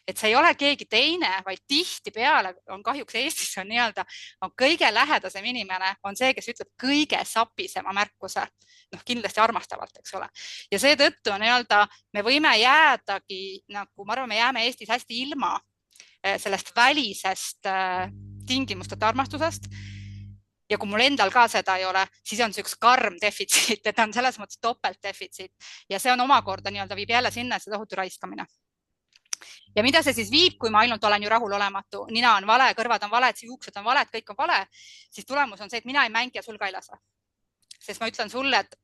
Et see ei ole keegi teine, vaid tihtipeale on kahjuks Eestis on nii-öelda kõige lähedasem inimene on see, kes ütleb kõige sapisema märkuse, kindlasti armastavalt, eks ole. Ja seetõttu on nii-öelda, me võime jäädagi, nagu ma arvan, me jääme Eestis hästi ilma sellest välisest tingimusteta armastusest. Ja kui mul endal ka seda ei ole, siis on see üks karm defitsiit, et on selles mõttes topelt defitsiit. Ja see on omakorda nii-öelda viib jälle sinna, see tohutu raiskamine. Ja mida see siis viib, kui ma ainult olen ju rahulolematu, nina on vale, kõrvad on valed, juuksed on valed, kõik on vale, siis tulemus on see, et mina ei mängi ja sul ka ei lase. Sest ma ütlen sulle, et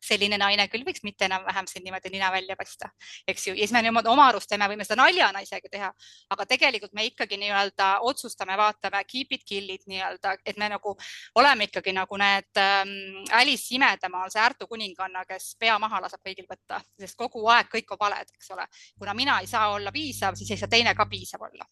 selline naine küll võiks mitte enam vähem siin niimoodi nina välja pesta, eks ju. Ja siis me oma arust teeme, võime seda naljana isegi teha, aga tegelikult me ikkagi nii-öelda otsustame, vaatame, keep it, kill it nii-öelda, et me nagu oleme ikkagi nagu need Alice imedemaal, see Ärtu kuninganna, kes pea maha laseb kõigil võtta, sest kogu aeg kõik on valed, eks ole. Kuna mina ei saa olla piisav, siis ei saa teine ka piisav olla.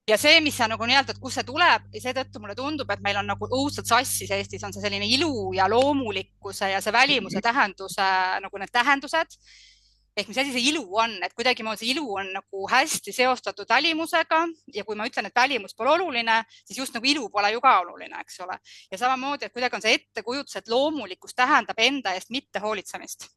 Ja see, mis on nagu nii-öelda, et kus see tuleb, ja seetõttu mulle tundub, et meil on nagu õudselt sassis Eestis on see selline ilu ja loomulikkuse ja see välimuse tähenduse, nagu need tähendused. Ehk mis asi see ilu on, et kuidagi see ilu on nagu hästi seostatud välimusega ja kui ma ütlen, et välimus pole oluline, siis just nagu ilu pole ju ka oluline, eks ole. Ja samamoodi, et kuidagi on see ettekujutus, et loomulikkus tähendab enda eest mitte hoolitsemist.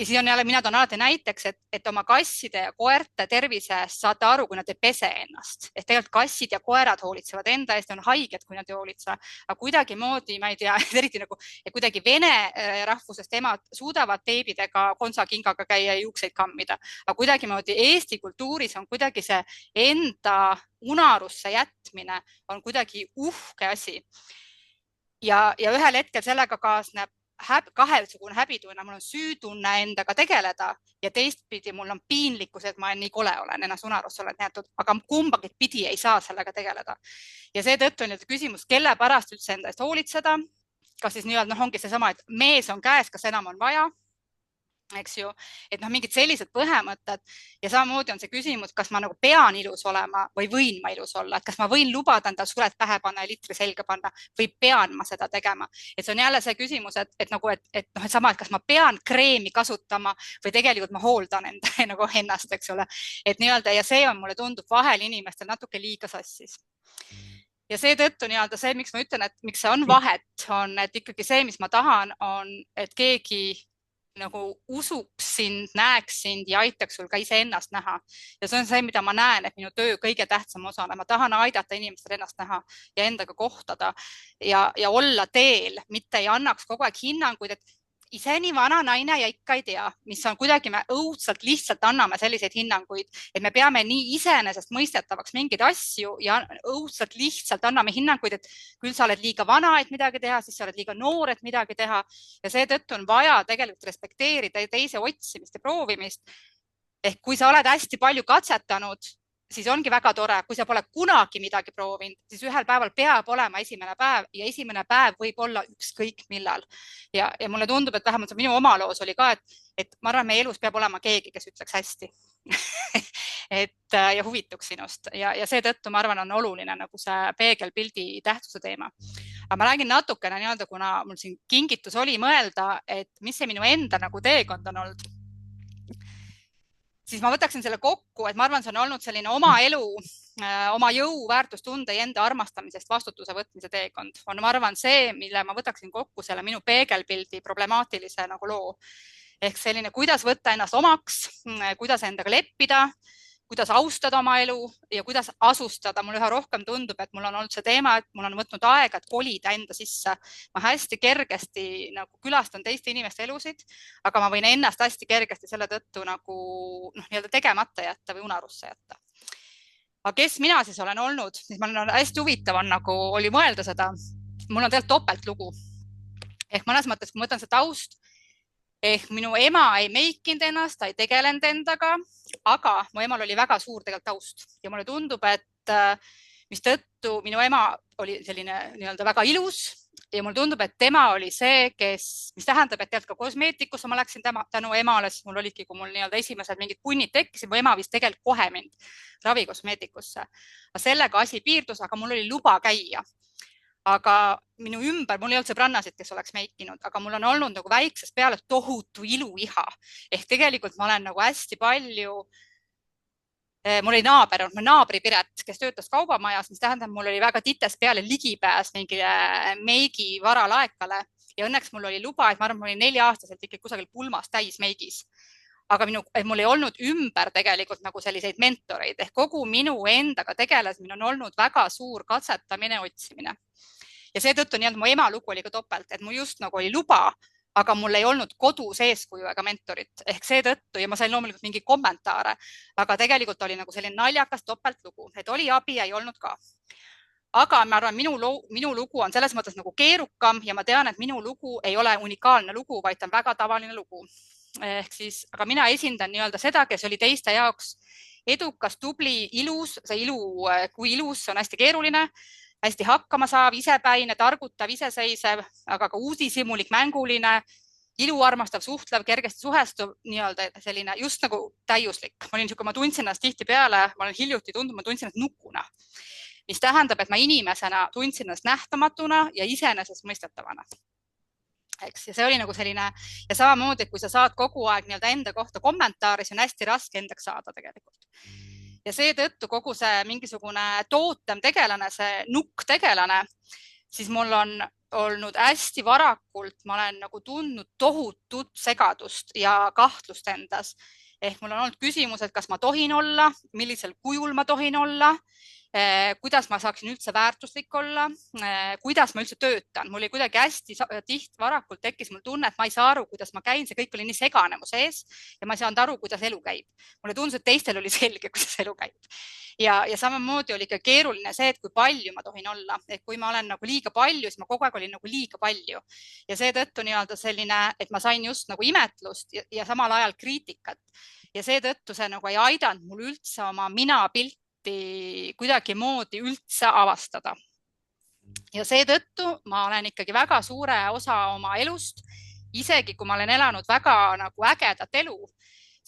Ja siis on jälle, mina toon alati näiteks, et oma kasside ja koerte tervisest saate aru, kui nad ei pese ennast. Et tegelikult kassid ja koerad hoolitsevad enda eest ja on haiged, kui nad ei hoolitse. Aga kuidagi moodi, ma ei tea, eriti nagu, et kuidagi vene rahvusest emad suudavad beebidega konsakingaga käia ja juukseid kammida. Aga kuidagi moodi Eesti kultuuris on kuidagi see enda unarusse jätmine on kuidagi uhke asi. Ja ühel hetkel sellega kaasneb kahesugune häbitunne, mul on süütunne endaga tegeleda ja teistpidi mul on piinlikkus, et ma nii kole olen, ennast unarusse olen jäetud, aga kumbagi pidi ei saa sellega tegeleda. Ja seetõttu on küsimus, kelle pärast üldse enda eest hoolitseda, kas siis nii-öelda ongi see sama, et mees on käes, kas enam on vaja, eks ju, et mingid sellised põhimõtted ja samamoodi on see küsimus, kas ma nagu pean ilus olema või võin ma ilus olla, et kas ma võin lubada endal suled pähe panna ja litri selga panna või pean ma seda tegema. Et see on jälle see küsimus, et sama, et kas ma pean kreemi kasutama või tegelikult ma hooldan nagu ennast, eks ole. Et nii-öelda ja see on, mulle tundub vahel inimestel natuke liiga sassis. Ja seetõttu nii-öelda see, miks ma ütlen, et miks see on vahet, on, et ikkagi see, mis ma tahan, on, et keegi nagu usuks sind, näeks sind ja aitaks sul ka iseennast näha. Ja see on see, mida ma näen, et minu töö kõige tähtsam osa on. Ma tahan aidata inimestel ennast näha ja endaga kohtada ja olla teel, mitte ei annaks kogu aeg hinnanguid, et ise nii vana naine ja ikka ei tea, mis on kuidagi me õudselt lihtsalt anname selliseid hinnanguid, et me peame nii iseenesest mõistetavaks mingeid asju ja õudselt lihtsalt anname hinnanguid, et küll sa oled liiga vana, et midagi teha, siis sa oled liiga noor, et midagi teha ja seetõttu on vaja tegelikult respekteerida teise otsimist ja proovimist. Ehk kui sa oled hästi palju katsetanud, siis ongi väga tore, kui sa pole kunagi midagi proovinud, siis ühel päeval peab olema esimene päev ja esimene päev võib olla ükskõik millal. Ja mulle tundub, et vähemalt minu oma loos oli ka, et ma arvan, meie elus peab olema keegi, kes ütleks hästi ja huvituks sinust ja seetõttu ma arvan, on oluline nagu see peegelpildi tähtsuse teema. Aga ma räägin natukene nii-öelda, kuna mul siin kingitus oli mõelda, et mis see minu enda nagu teekond on olnud. Siis ma võtaksin selle kokku, et ma arvan, see on olnud selline oma elu, oma jõu, väärtustunde ja enda armastamisest vastutuse võtmise teekond. On, ma arvan, see, mille ma võtaksin kokku selle minu peegelpildi problemaatilise nagu loo. Ehk selline, kuidas võtta ennast omaks, kuidas endaga leppida, kuidas austada oma elu ja kuidas asustada. Mul üha rohkem tundub, et mul on olnud see teema, et mul on võtnud aega, et kolida enda sisse. Ma hästi kergesti nagu külastan teiste inimeste elusid, aga ma võin ennast hästi kergesti selle tõttu nagu nii-öelda tegemata jätta või unarusse jätta. Aga kes mina siis olen olnud, siis ma olen hästi huvitav on nagu oli mõelda seda. Mul on tegelikult topeltlugu. Ehk mõnes mõttes, kui ma mõtlen see taust, ehk minu ema ei meikinud ennast, ta ei tegelenud endaga, aga mu emal oli väga suur tegelikult taust ja mulle tundub, et mis tõttu minu ema oli selline nii-öelda väga ilus ja mulle tundub, et tema oli see, mis tähendab, et ka kosmeetikusse ma läksin tänu emale, siis mul olidki, kui mul nii-öelda esimesed mingid punnid tekkisid, mu ema vist tegelikult kohe mind ravikosmeetikusse. Sellega asi piirdus, aga mul oli luba käia. Aga minu ümber, mul ei olnud sõbrannasid, kes oleks meikinud, aga mul on olnud nagu väiksest peale tohutu iluiha. Ehk tegelikult ma olen nagu hästi palju, mul oli naabri Piret, kes töötas kaubamajas, mis tähendab, mul oli väga titest peale ligipääs mingile meigi varalaekale ja õnneks mul oli luba, et ma arvan, mul oli 4-aastaselt ikkagi kusagil pulmas täis meigis. Aga mul ei olnud ümber tegelikult nagu selliseid mentoreid, ehk kogu minu endaga tegelemine on olnud väga suur katsetamine, otsimine. Ja seetõttu mu ema lugu oli ka topelt, et mul just nagu oli luba, aga mul ei olnud kodus eeskuju ega mentorit. Ehk seetõttu, ja ma sain loomulikult mingi kommentaare, aga tegelikult oli nagu selline naljakas topeltlugu, et oli abi ja ei olnud ka. Aga ma arvan, minu lugu on selles mõttes nagu keerukam ja ma tean, et minu lugu ei ole unikaalne lugu, vaid on väga tavaline lugu. Ehk siis, aga mina esindan nii-öelda seda, kes oli teiste jaoks edukas, tubli, ilus, see ilu, kui ilus, see on hästi keeruline, hästi hakkama saav, isepäine, targutav, iseseisev, aga ka uudishimulik, mänguline, iluarmastav, suhtlev, kergesti suhestuv, nii-öelda selline just nagu täiuslik. Ma tundsin ennast tihti peale, ma olen hiljuti tundnud, ma tundsin ennast nukuna, mis tähendab, et ma inimesena tundsin ennast nähtamatuna ja iseenesest mõistetavana. Eks, ja see oli nagu selline ja samamoodi, kui sa saad kogu aeg nii-öelda enda kohta kommentaari, see on hästi raske endaks saada tegelikult. Ja seetõttu kogu see mingisugune tootem tegelane, see nukk tegelane, siis mul on olnud hästi varakult, ma olen nagu tundnud tohutut segadust ja kahtlust endas. Ehk mul on olnud küsimus, et kas ma tohin olla, millisel kujul ma tohin olla, kuidas ma saaksin üldse väärtuslik olla, kuidas ma üldse töötan. Mul oli kuidagi hästi tiht varakult tekkis mul tunne, et ma ei saa aru, kuidas ma käin, see kõik oli nii segane mu sees ja ma ei saanud aru, kuidas elu käib. Mulle tundus, et teistel oli selge, kuidas elu käib. Ja samamoodi oli ka keeruline see, et kui palju ma tohin olla. Et kui ma olen nagu liiga palju, siis ma kogu aeg olin nagu liiga palju. Ja seetõttu nii-öelda selline, et ma sain just nagu imetlust ja samal ajal kriitikat. Ja seetõttu see nagu ei aidanud mul üldse oma minapilti kuidagi moodi üldse avastada. Ja seetõttu ma olen ikkagi väga suure osa oma elust, isegi kui ma olen elanud väga nagu ägedat elu,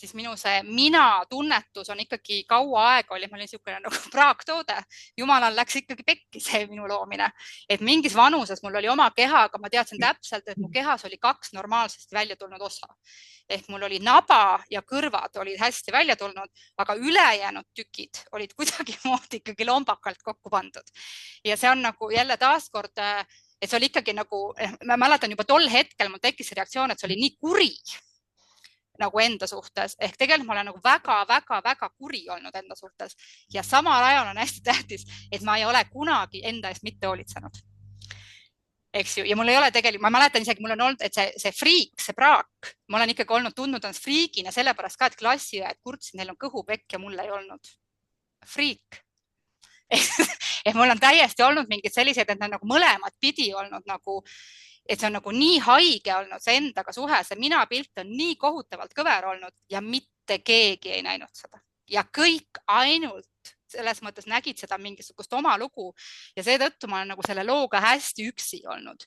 siis minu see mina tunnetus on ikkagi kaua aega oli, ma olin niisugune nagu praaktoode. Jumalal läks ikkagi pekki see minu loomine. Et mingis vanuses mul oli oma keha, aga ma teadsin täpselt, et mu kehas oli 2 normaalsesti välja tulnud osa. Ehk mul oli naba ja kõrvad olid hästi välja tulnud, aga ülejäänud tükid olid kuidagi moodi ikkagi lombakalt kokku pandud. Ja see on nagu jälle taaskord, et see oli ikkagi nagu, ma mäletan juba tol hetkel mul tekkis reaktsioon, et see oli nii kuri nagu enda suhtes. Ehk tegelikult ma olen nagu väga kuri olnud enda suhtes ja samal ajal on hästi tähtis, et ma ei ole kunagi enda eest mitte hoolitsenud. Eks ju, ja mul ei ole tegelikult, ma mäletan isegi, mul on olnud, et see friik, see praak, ma olen ikkagi olnud tundnud ennast friigina sellepärast ka, et klassiõed kurtsid, neil on kõhupekk ja mul ei olnud. Friik. Et mul on täiesti olnud mingid sellised, et need nagu mõlemad pidi olnud nagu, et see on nagu nii haige olnud see endaga suhe, see minapilt on nii kohutavalt kõver olnud ja mitte keegi ei näinud seda. Ja kõik ainult selles mõttes nägid seda mingisugust oma lugu ja seetõttu ma olen nagu selle looga hästi üksi olnud.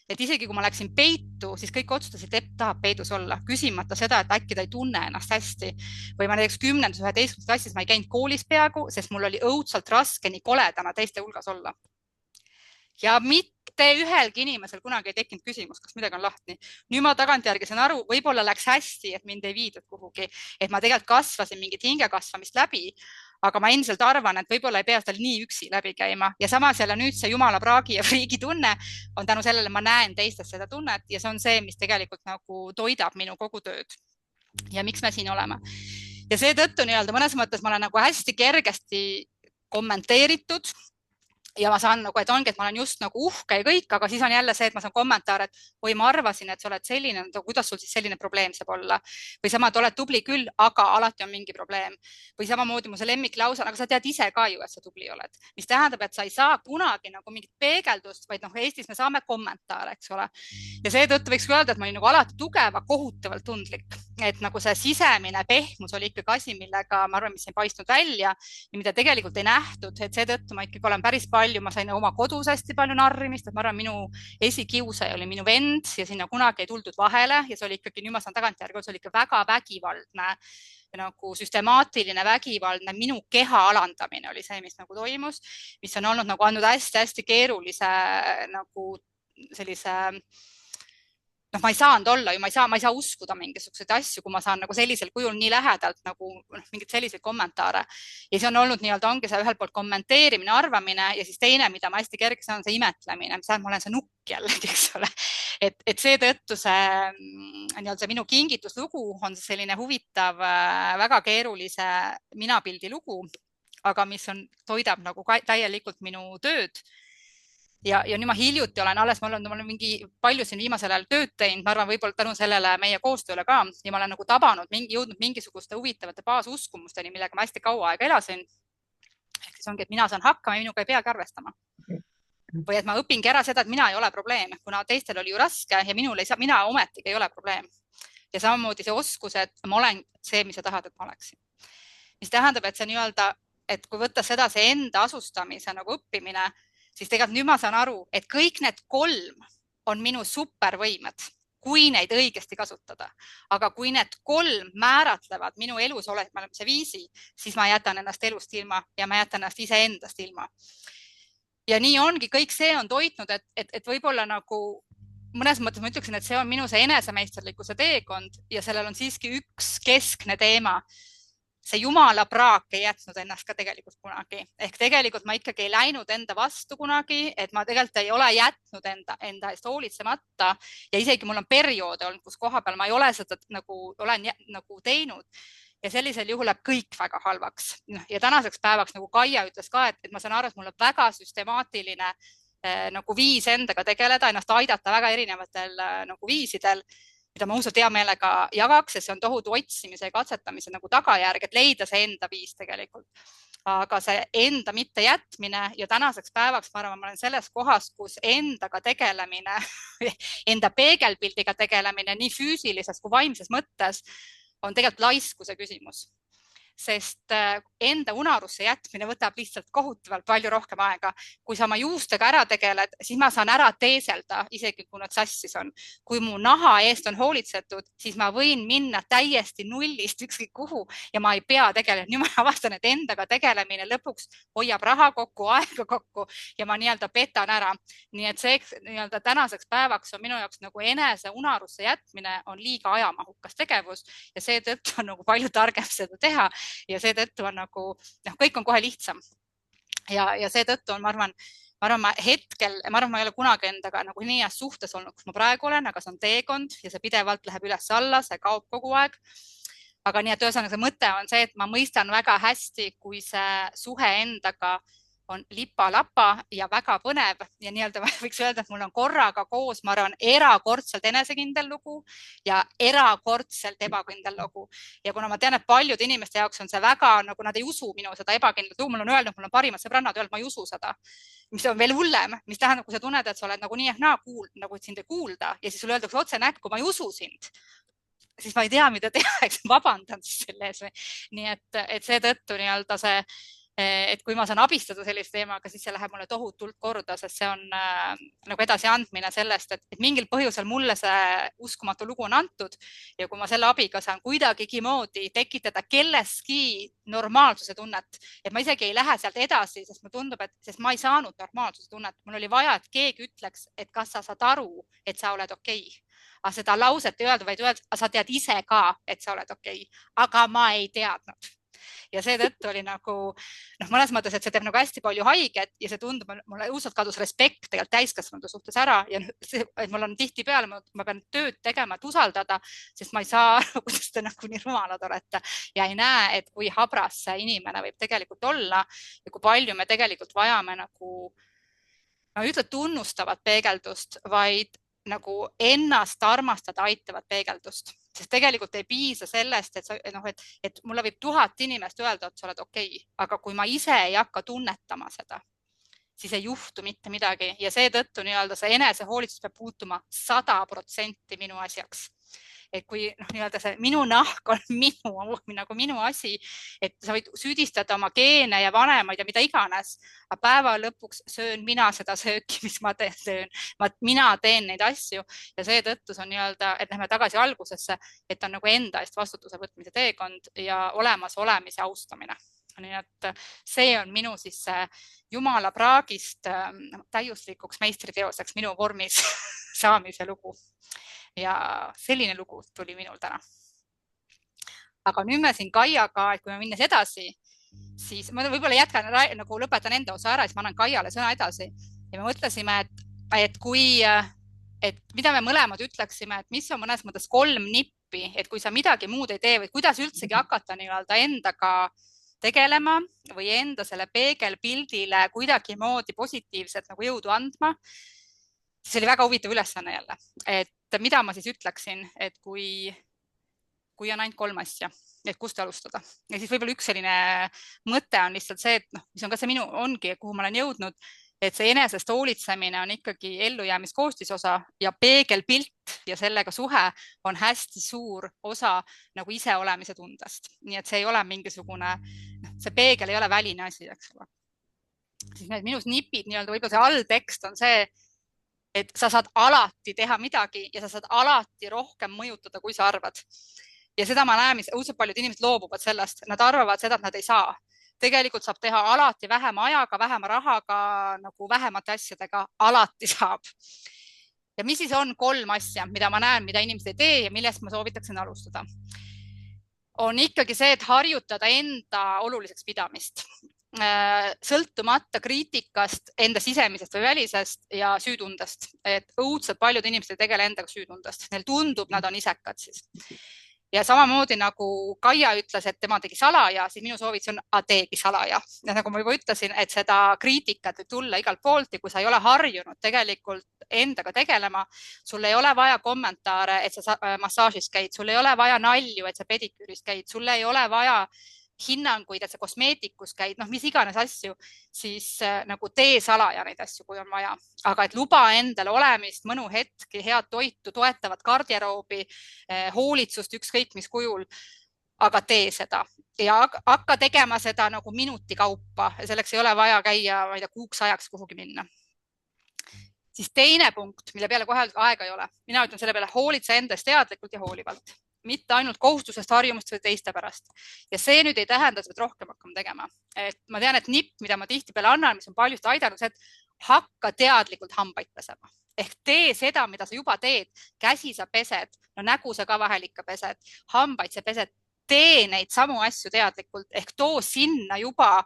Et isegi kui ma läksin peitu, siis kõik otsustasid, et tahab peidus olla, küsimata seda, et äkki ta ei tunne ennast hästi. Või ma näiteks 10. 11. klassis ma ei käinud koolis peaaegu, sest mul oli õudselt raske nii koledana teiste hulgas olla. Ja mitte ühelgi inimesel kunagi ei tekkinud küsimus, kas midagi on lahti. Nüüd ma tagantjärgi saan aru, võib-olla läks hästi, et mind ei viidud kuhugi, et ma tegelikult kasvasin mingit hingekasvamist läbi, aga ma endiselt arvan, et võib-olla ei pea tal nii üksi läbi käima. Ja samas jälle nüüd see jumala praagi ja friigi tunne on tänu sellele, ma näen teistest seda tunnet ja see on see, mis tegelikult nagu toidab minu kogu tööd. Ja miks me siin oleme? ja seetõttu nii-öelda mõnes mõttes ma olen nagu hästi kergesti kommenteeritud ja ma saan nagu, et ongi, et ma olen just nagu uhke ja kõik, aga siis on jälle see, et ma saan kommentaare, et oi, ma arvasin, et sa oled selline, kuidas sul siis selline probleem saab olla või sama, et oled tubli küll, aga alati on mingi probleem või samamoodi mu see lemmiklause, aga sa tead ise ka ju, et sa tubli oled, mis tähendab, et sa ei saa kunagi nagu mingit peegeldust, vaid Eestis me saame kommentaare, eks ole. Ja seetõttu võiks öelda, et ma olin nagu alati tugeva, kohutavalt tundlik, et nagu see sisemine pehmus oli ikkagi asi, millega ma arvan, mis ei paistnud välja ja mida tegelikult ei nähtud, et seetõttu ma ikkagi olen päris palju, ma sain oma kodus hästi palju narrimist, et ma arvan, minu esikiusaja oli minu vend ja sinna kunagi ei tuldud vahele ja see oli ikkagi, nüüd ma saan tagantjärgi, see oli ikka väga vägivaldne, nagu süstemaatiline vägivaldne, minu keha alandamine oli see, mis nagu toimus, mis on olnud nagu andnud hästi-hästi keerulise nagu sellise ma ei saanud olla ju, ma ei saa uskuda mingisuguseid asju, kui ma saan nagu sellisel kujul nii lähedalt nagu mingid selliseid kommentaare. Ja see on olnud nii-öelda ongi see ühelt poolt kommenteerimine, arvamine ja siis teine, mida ma hästi kergeks on see imetlemine, mis ma olen see nukk jällegi, eks ole. Et seetõttu see minu kingituslugu on selline huvitav, väga keerulise minapildi lugu, aga mis toidab nagu täielikult minu tööd. Ja nüüd ma hiljuti olen alles, ma olen mingi palju siin viimasel ajal tööd teinud, ma arvan, võib-olla tänu sellele meie koostööle ka ja ma olen nagu tabanud, jõudnud mingisuguste huvitavate baasuskumusteni, millega ma hästi kaua aega elasin. Ehk siis ongi, et mina saan hakkama ja minuga ei peagi arvestama. Või et ma õpingi ära seda, et mina ei ole probleem, kuna teistel oli ju raske ja mina ometigi ei ole probleem. Ja samamoodi see oskus, et ma olen see, mis sa tahad, et ma oleksin. Mis tähendab, et see nii-öelda, et kui võtta seda see enda asustamise nagu õppimine, siis tegelikult nüüd ma saan aru, et kõik need 3 on minu supervõimed, kui neid õigesti kasutada. Aga kui need 3 määratlevad minu elus olemise viisi, siis ma jätan ennast elust ilma ja ma jätan ennast iseendast ilma. Ja nii ongi, kõik see on toitnud, et võib-olla nagu mõnes mõttes ma ütleksin, et see on minu see enesemeisterlikkuse teekond ja sellel on siiski üks keskne teema. See jumala praak ei jätnud ennast ka tegelikult kunagi. Ehk tegelikult ma ikkagi ei läinud enda vastu kunagi, et ma tegelikult ei ole jätnud enda eest hoolitsemata ja isegi mul on perioode olnud, kus koha peal ma ei ole seda nagu teinud ja sellisel juhul läheb kõik väga halvaks. Ja tänaseks päevaks nagu Kaia ütles ka, et ma saan aru, et mul on väga süstemaatiline nagu viis endaga tegeleda, ennast aidata väga erinevatel nagu viisidel, mida ma usalt hea meelega jagaks, et see on tohutu otsimise ja katsetamise nagu tagajärg, et leida see enda viis tegelikult. Aga see enda mitte jätmine ja tänaseks päevaks ma arvan, ma olen selles kohas, kus endaga tegelemine, enda peegelpildiga tegelemine nii füüsilises kui vaimses mõttes on tegelikult laiskuse küsimus. Sest enda unarusse jätmine võtab lihtsalt kohutavalt palju rohkem aega. Kui sa oma juustega ära tegeled, siis ma saan ära teeselda, isegi kui nad sassis on. Kui mu naha eest on hoolitsetud, siis ma võin minna täiesti nullist ükskõik kuhu ja ma ei pea tegelema. Nüüd ma avastan, et endaga tegelemine lõpuks hoiab raha kokku, aega kokku ja ma nii-öelda petan ära. Nii et see nii-öelda tänaseks päevaks on minu jaoks nagu enese unarusse jätmine on liiga ajamahukas tegevus ja seetõttu on nagu palju targem seda teha. Ja seetõttu on nagu, kõik on kohe lihtsam. Ja seetõttu on, ma arvan, ma hetkel, ma ei ole kunagi endaga nagu nii heas suhtes olnud, kus ma praegu olen, aga see on teekond ja see pidevalt läheb üles-alla, see kaob kogu aeg. Aga nii, et ühesõnaga see mõte on see, et ma mõistan väga hästi, kui see suhe endaga on lipa-lapa ja väga põnev ja nii-öelda võiks öelda, et mul on korraga koos, ma arvan, erakordselt enesekindel lugu ja erakordselt ebakindel lugu. Ja kuna ma tean, et paljud inimeste jaoks on see väga, nagu nad ei usu minu seda ebakindlat lugu, mul on öelnud, mul on parimad sõbrannad öelnud, ma ei usu seda, mis on veel hullem, mis tähendab, kui sa tunned, et sa oled nagu nii ehk naa nagu sind ei kuulda ja siis sulle öeldakse otse näkku, ma ei usu sind, siis ma ei tea, mida teha, eks vabandan siis selle ees. Nii et seetõttu nii-öelda see, et kui ma saan abistada sellise teemaga, siis see läheb mulle tohutult korda, sest see on nagu edasiandmine sellest, et mingil põhjusel mulle see uskumatu lugu on antud ja kui ma selle abiga saan kuidagigi moodi tekitada kelleski normaalsuse tunnet, et ma isegi ei lähe sealt edasi, sest mulle tundub, sest ma ei saanud normaalsuse tunnet. Mul oli vaja, et keegi ütleks, et kas sa saad aru, et sa oled okei. Aga seda lauset ei öelda, vaid öelda, sa tead ise ka, et sa oled okei. Aga ma ei teadnud. ja seetõttu oli nagu mõnes mõttes, et see teeb nagu hästi palju haiget ja see tundub, mulle õudselt kadus respekt tegelikult täiskasvanute suhtes ära ja see, et mul on tihtipeale, ma pean tööd tegema, et usaldada, sest ma ei saa aru, kuidas te nagu nii rumalad olete ja ei näe, et kui habras see inimene võib tegelikult olla ja kui palju me tegelikult vajame nagu, ma ei ütle tunnustavat peegeldust, vaid nagu ennast armastada aitavat peegeldust, sest tegelikult ei piisa sellest, et mulle võib 1000 inimest öelda, et sa oled okei, aga kui ma ise ei hakka tunnetama seda, siis ei juhtu mitte midagi ja seetõttu see enesehoolitsus peab puutuma 100% minu asjaks. Et kui see minu nahk on minu asi, et sa võid süüdistada oma geene ja vanemaid ja mida iganes, aga päeva lõpuks söön mina seda sööki, mis ma söön. Mina teen neid asju ja seetõttu see on et lähme tagasi algusesse, et on nagu enda eest vastutuse võtmise teekond ja olemasolemise austamine. Nii et see on minu siis Jumala praagist täiuslikuks meistriteoseks minu vormis saamise lugu. Ja selline lugu tuli minul täna. Aga nüüd me siin Kaiaga, et kui me minnes edasi, siis ma võib-olla jätkan, nagu lõpetan enda osa ära, siis ma annan Kaiale sõna edasi. Ja me mõtlesime, et mida me mõlemad ütleksime, et mis on mõnes mõttes 3 nippi, et kui sa midagi muud ei tee või kuidas üldsegi hakata endaga tegelema või enda selle peegelpildile kuidagi moodi positiivselt nagu jõudu andma. See oli väga huvitav ülesanne jälle, et mida ma siis ütleksin, et kui on ainult 3 asja, et kust alustada. Ja siis võib-olla üks selline mõte on lihtsalt see, et mis on ka see ongi, kuhu ma olen jõudnud, et see enesest hoolitsemine on ikkagi ellujäämiskoostisosa ja peegelpilt ja sellega suhe on hästi suur osa nagu iseolemise tundest. Nii et see ei ole mingisugune, see peegel ei ole väline asi, eks ole. Siis need minus nipid, võib-olla see alltekst on see, et sa saad alati teha midagi ja sa saad alati rohkem mõjutada, kui sa arvad. Ja seda ma näen, mis õudselt paljud inimesed loobuvad sellest. Nad arvavad seda, et nad ei saa. Tegelikult saab teha alati vähema ajaga, vähema rahaga, nagu vähemate asjadega, alati saab. Ja mis siis on 3 asja, mida ma näen, mida inimesed ei tee ja millest ma soovitaksin alustada? On ikkagi see, et harjutada enda oluliseks pidamist. Sõltumata kriitikast enda sisemisest või välisest ja süütundest, et õudselt paljud inimesed ei tegele endaga süütundest, neil tundub, nad on isekad siis. Ja samamoodi nagu Kaia ütles, et tema tegi salaja, siis minu soovitus on, teegi salaja. Ja nagu ma juba ütlesin, et seda kriitikat võib tulla igalt poolt ja kui sa ei ole harjunud tegelikult endaga tegelema, sul ei ole vaja kommentaare, et sa massaažis käid, sul ei ole vaja nalju, et sa pediküüris käid, sul ei ole vaja hinnanguid, et sa kosmeetikus käid, mis iganes asju, siis nagu tee salaja neid asju, kui on vaja. Aga et luba endale olemist, mõnu hetki, head toitu, toetavat garderoobi, hoolitsust, ükskõik mis kujul, aga tee seda. Ja hakka tegema seda nagu minuti kaupa. Selleks ei ole vaja käia, ma ei tea, kuuks ajaks kuhugi minna. Siis teine punkt, mille peale kohe aega ei ole. Mina ütlen selle peale, hoolitse endast teadlikult ja hoolivalt. Mitte ainult kohustusest, harjumust või teiste pärast. Ja see nüüd ei tähenda, et sa pead rohkem hakkama tegema. Et ma tean, et nipp, mida ma tihtipeale annan, mis on paljust aidanud, see, et hakka teadlikult hambaid pesema. Ehk tee seda, mida sa juba teed. Käsi sa pesed, nägu sa ka vahel ikka pesed, hambaid sa pesed. Tee neid samu asju teadlikult, ehk too sinna juba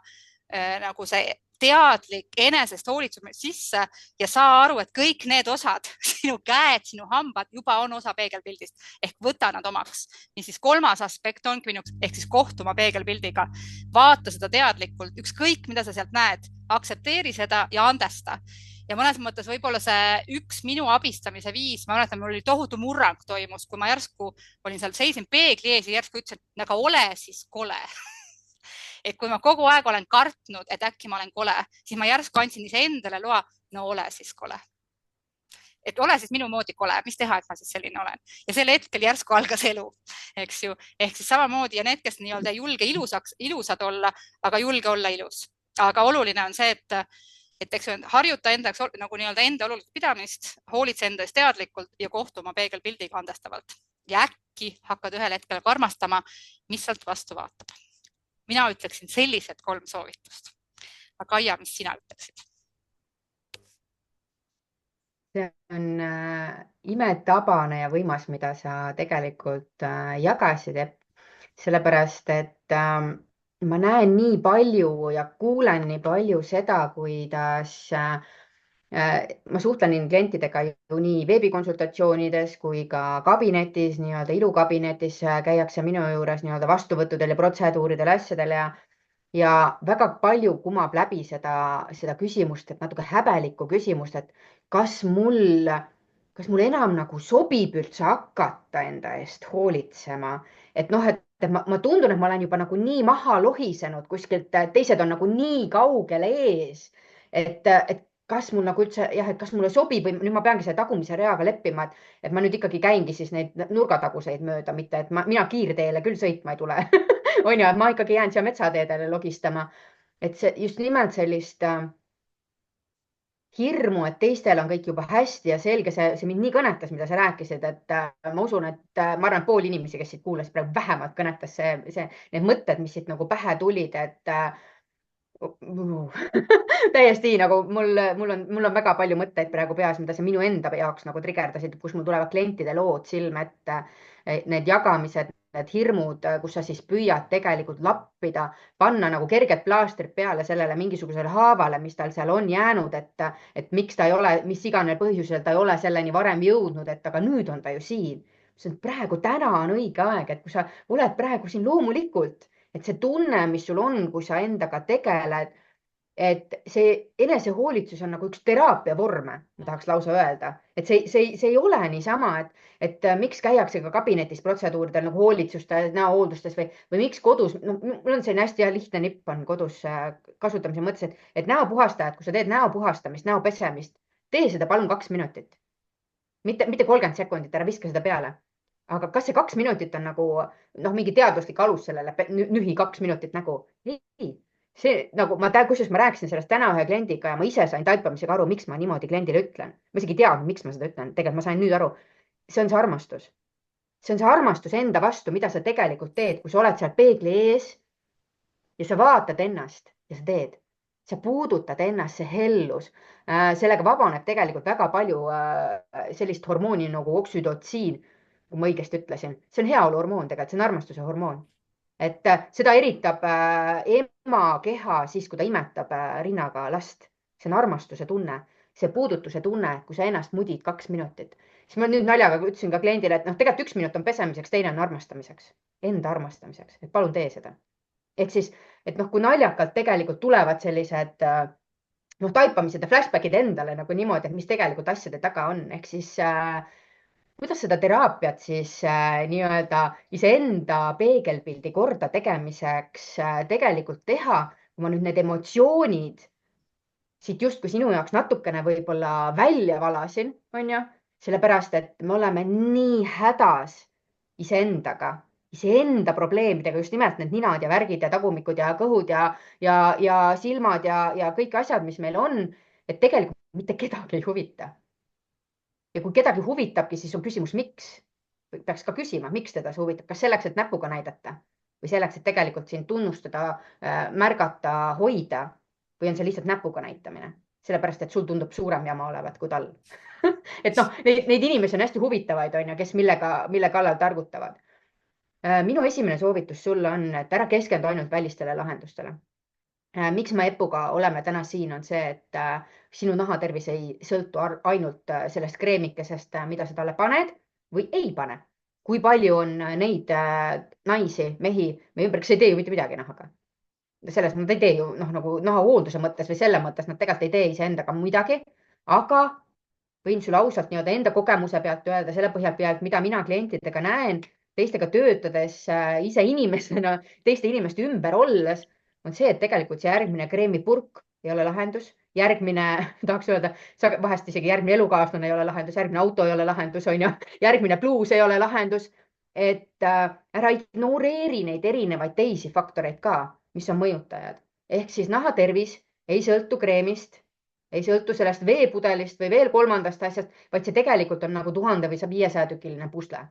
nagu see teadlik enesest hoolitsumine sisse ja saa aru, et kõik need osad, sinu käed, sinu hambad juba on osa peegelpildist ehk võta nad omaks. Niisiis 3. aspekt ongi minuks ehk siis kohtuma peegelpildiga. Vaata seda teadlikult, ükskõik mida sa sealt näed, aktsepteeri seda ja andesta. Ja mõnes mõttes võib-olla see üks minu abistamise viis, ma mäletan, mul oli tohutu murrang toimus, kui ma järsku olin seal, seisin peegli ees ja järsku ütlesin, aga ole siis kole. Et kui ma kogu aeg olen kartnud, et äkki ma olen kole, siis ma järsku andsin iseendale loa, no ole siis kole. Et ole siis minu moodi kole, mis teha, et ma siis selline olen. Ja sel hetkel järsku algas elu, eks ju. Ehk siis samamoodi ja need, kes nii-öelda julge ilusad olla, aga julge olla ilus. Aga oluline on see, et eks harjuta enda olulist pidamist, hoolitse enda eest teadlikult ja kohtuma peegelpildiga andestavalt. Ja äkki hakkad ühel hetkel karmastama, mis sealt vastu vaatab. Mina ütleksin sellised 3 soovitust. Aga Kaia, mis sina ütleksid? See on imetabane ja võimas, mida sa tegelikult jagasid, sellepärast, et ma näen nii palju ja kuulen nii palju seda, kuidas ma suhtlen klientidega ju nii veebikonsultatsioonides kui ka kabinetis, nii-öelda ilukabinetis käiakse minu juures nii-öelda vastuvõttudel ja protseduuridel, asjadel ja väga palju kumab läbi seda küsimust, et natuke häbelikku küsimust, et kas mul, kas mul enam nagu sobib üldse hakata enda eest hoolitsema, et noh, et ma tundun, et ma olen juba nagu nii maha lohisenud kuskilt, teised on nagu nii kaugele ees, et kas mul nagu üldse jah, et kas mulle sobib või nüüd ma peangi selle tagumise reaga leppima, et ma nüüd ikkagi käingi siis neid nurgataguseid mööda, mitte et mina kiirteele küll sõitma ei tule on ju, et ma ikkagi jään siia metsateedele logistama. Et see just nimelt sellist hirmu, et teistel on kõik juba hästi ja selge, see mind nii kõnetas, mida sa rääkisid, et ma usun, et ma arvan, et pool inimesi, kes siit kuulas, praegu vähemalt kõnetas need mõtted, mis siit nagu pähe tulid, et täiesti nagu mul on väga palju mõtteid praegu peas, mida sa minu enda jaoks nagu trigerdasid, kus mul tulevad klientide lood silme ette, need jagamised, need hirmud, kus sa siis püüad tegelikult lappida, panna nagu kerged plaastrid peale sellele mingisugusele haavale, mis tal seal on jäänud, et miks ta ei ole, mis iganes põhjusel ta ei ole selleni varem jõudnud, et aga nüüd on ta ju siin. see on praegu, täna on õige aeg, et kui sa oled praegu siin loomulikult, et see tunne, mis sul on, kui sa endaga tegeled, et see enesehoolitsus on nagu üks teraapia vorme, ma tahaks lausa öelda, et see ei ole niisama, et miks käiakse ka kabinetis protseduuridel nagu hoolitsustes, näohooldustes või miks kodus, no mul on selline hästi lihtne nipp on kodus kasutamise mõttes, et näopuhastajad, kui sa teed näopuhastamist, näo pesemist, tee seda palun 2 minutit, mitte 30 sekundit, ära viska seda peale. Aga kas see 2 minutit on nagu mingi teaduslik alus sellele, nühi 2 minutit nägu? Ei, see nagu kusjuures ma rääkisin sellest täna ühe kliendiga ja ma ise sain taipamisega aru, miks ma niimoodi kliendile ütlen. Ma isegi ei teadnud, miks ma seda ütlen. Tegelikult ma sain nüüd aru. See on see armastus. See on see armastus enda vastu, mida sa tegelikult teed, kui sa oled seal peegli ees ja sa vaatad ennast ja sa teed. Sa puudutad ennast, see hellus. Sellega vabaneb tegelikult väga palju sellist hormooni nagu oksüdotsiin, kui ma õigesti ütlesin. See on heaoluhormoon tegelikult, see on armastuse hormoon. Et seda eritab ema keha siis, kui ta imetab rinnaga last. See on armastuse tunne, see puudutuse tunne, kui sa ennast mudid 2 minutit. Siis ma nüüd naljaga ütlesin ka kliendile, et tegelikult 1 minut on pesemiseks, teine on armastamiseks, enda armastamiseks, et palun tee seda. Ehk siis, et kui naljakalt tegelikult tulevad sellised taipamised ja flashbackid endale nagu niimoodi, et mis tegelikult asjade taga on. Ehk siis kuidas seda teraapiat siis nii-öelda iseenda peegelpildi korda tegemiseks tegelikult teha, kui ma nüüd need emotsioonid siit justkui sinu jaoks natukene võib-olla välja valasin, on ju, sellepärast, et me oleme nii hädas iseendaga, iseenda probleemidega, just nimelt need ninad ja värgid ja tagumikud ja kõhud ja silmad ja kõik asjad, mis meil on, et tegelikult mitte kedagi ei huvita. Ja kui kedagi huvitabki, siis on küsimus, miks? Peaks ka küsima, miks teda see huvitab. Kas selleks, et näpuga näidata või selleks, et tegelikult sind tunnustada, märgata, hoida või on see lihtsalt näpuga näitamine? Sellepärast, et sul tundub suurem jama olevat kui tal. Et neid inimesi on hästi huvitavaid, on ju, kes mille kallal targutavad. Minu esimene soovitus sulle on, et ära keskendu ainult välistele lahendustele. Miks me Epuga oleme täna siin, on see, et sinu nahatervis ei sõltu ainult sellest kreemikesest, mida sa talle paned või ei pane. Kui palju on neid naisi, mehi meie ümber, kes ei tee ju mitte midagi nahaga. Selles nad ei tee ju nagu nahahoolduse mõttes või selle mõttes, nad tegelikult ei tee iseendaga midagi, aga võin sulle ausalt nii-öelda enda kogemuse pealt öelda, selle põhjal pealt, mida mina klientidega näen, teistega töötades, ise inimesena, teiste inimeste ümber olles, on see, et tegelikult see järgmine kreemipurk ei ole lahendus. Järgmine, tahaks öelda, vahest isegi järgmine elukaaslane ei ole lahendus, järgmine auto ei ole lahendus, on ju, järgmine bluus ei ole lahendus. Et ära ignoreeri neid erinevaid teisi faktoreid ka, mis on mõjutajad. Ehk siis nahatervis ei sõltu kreemist, ei sõltu sellest veepudelist või veel 3. asjast, vaid see tegelikult on nagu 1000 või 500 tükiline pusle.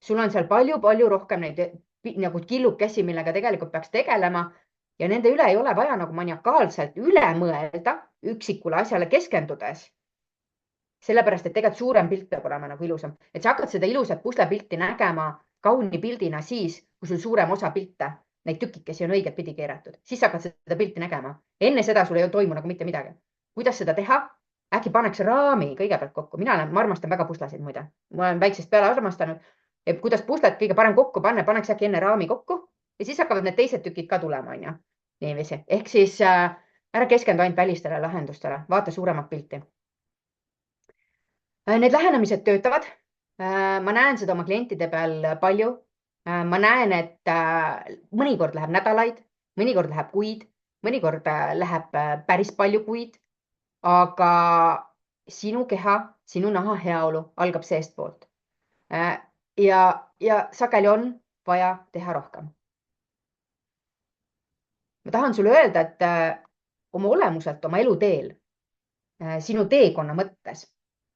Sul on seal palju-palju rohkem neid nagu killukesi, millega tegelikult peaks tegelema ja nende üle ei ole vaja nagu maniakaalselt üle mõelda üksikule asjale keskendudes. Sellepärast, et tegelikult suurem pilt peab olema nagu ilusam. Et sa hakkad seda ilusat puslapilti nägema kauni pildina siis, kui sul suurem osa pilte neid tükikesi on õiget pidi keeratud, siis hakkad seda pilti nägema. Enne seda sul ei toimu nagu mitte midagi. Kuidas seda teha? Äkki pannakse raami kõigepealt kokku. Ma armastan väga puslasid muide. Ma olen väiksest peale armastanud, et kuidas puslet kõige parem kokku panna, pannakse äkki enne raami kokku ja siis hakkavad need teised tükid ka tulema, on ju. Niiviisi. Ehk siis ära keskendu ainult välistele lahendustele, vaata suuremat pilti. Need lähenemised töötavad. Ma näen seda oma klientide peal palju. Ma näen, et mõnikord läheb nädalaid, mõnikord läheb kuid, mõnikord läheb päris palju kuid, aga sinu keha, sinu naha heaolu algab seestpoolt. Ja sageli on vaja teha rohkem. Ma tahan sulle öelda, et oma olemuselt, oma eluteel, sinu teekonna mõttes,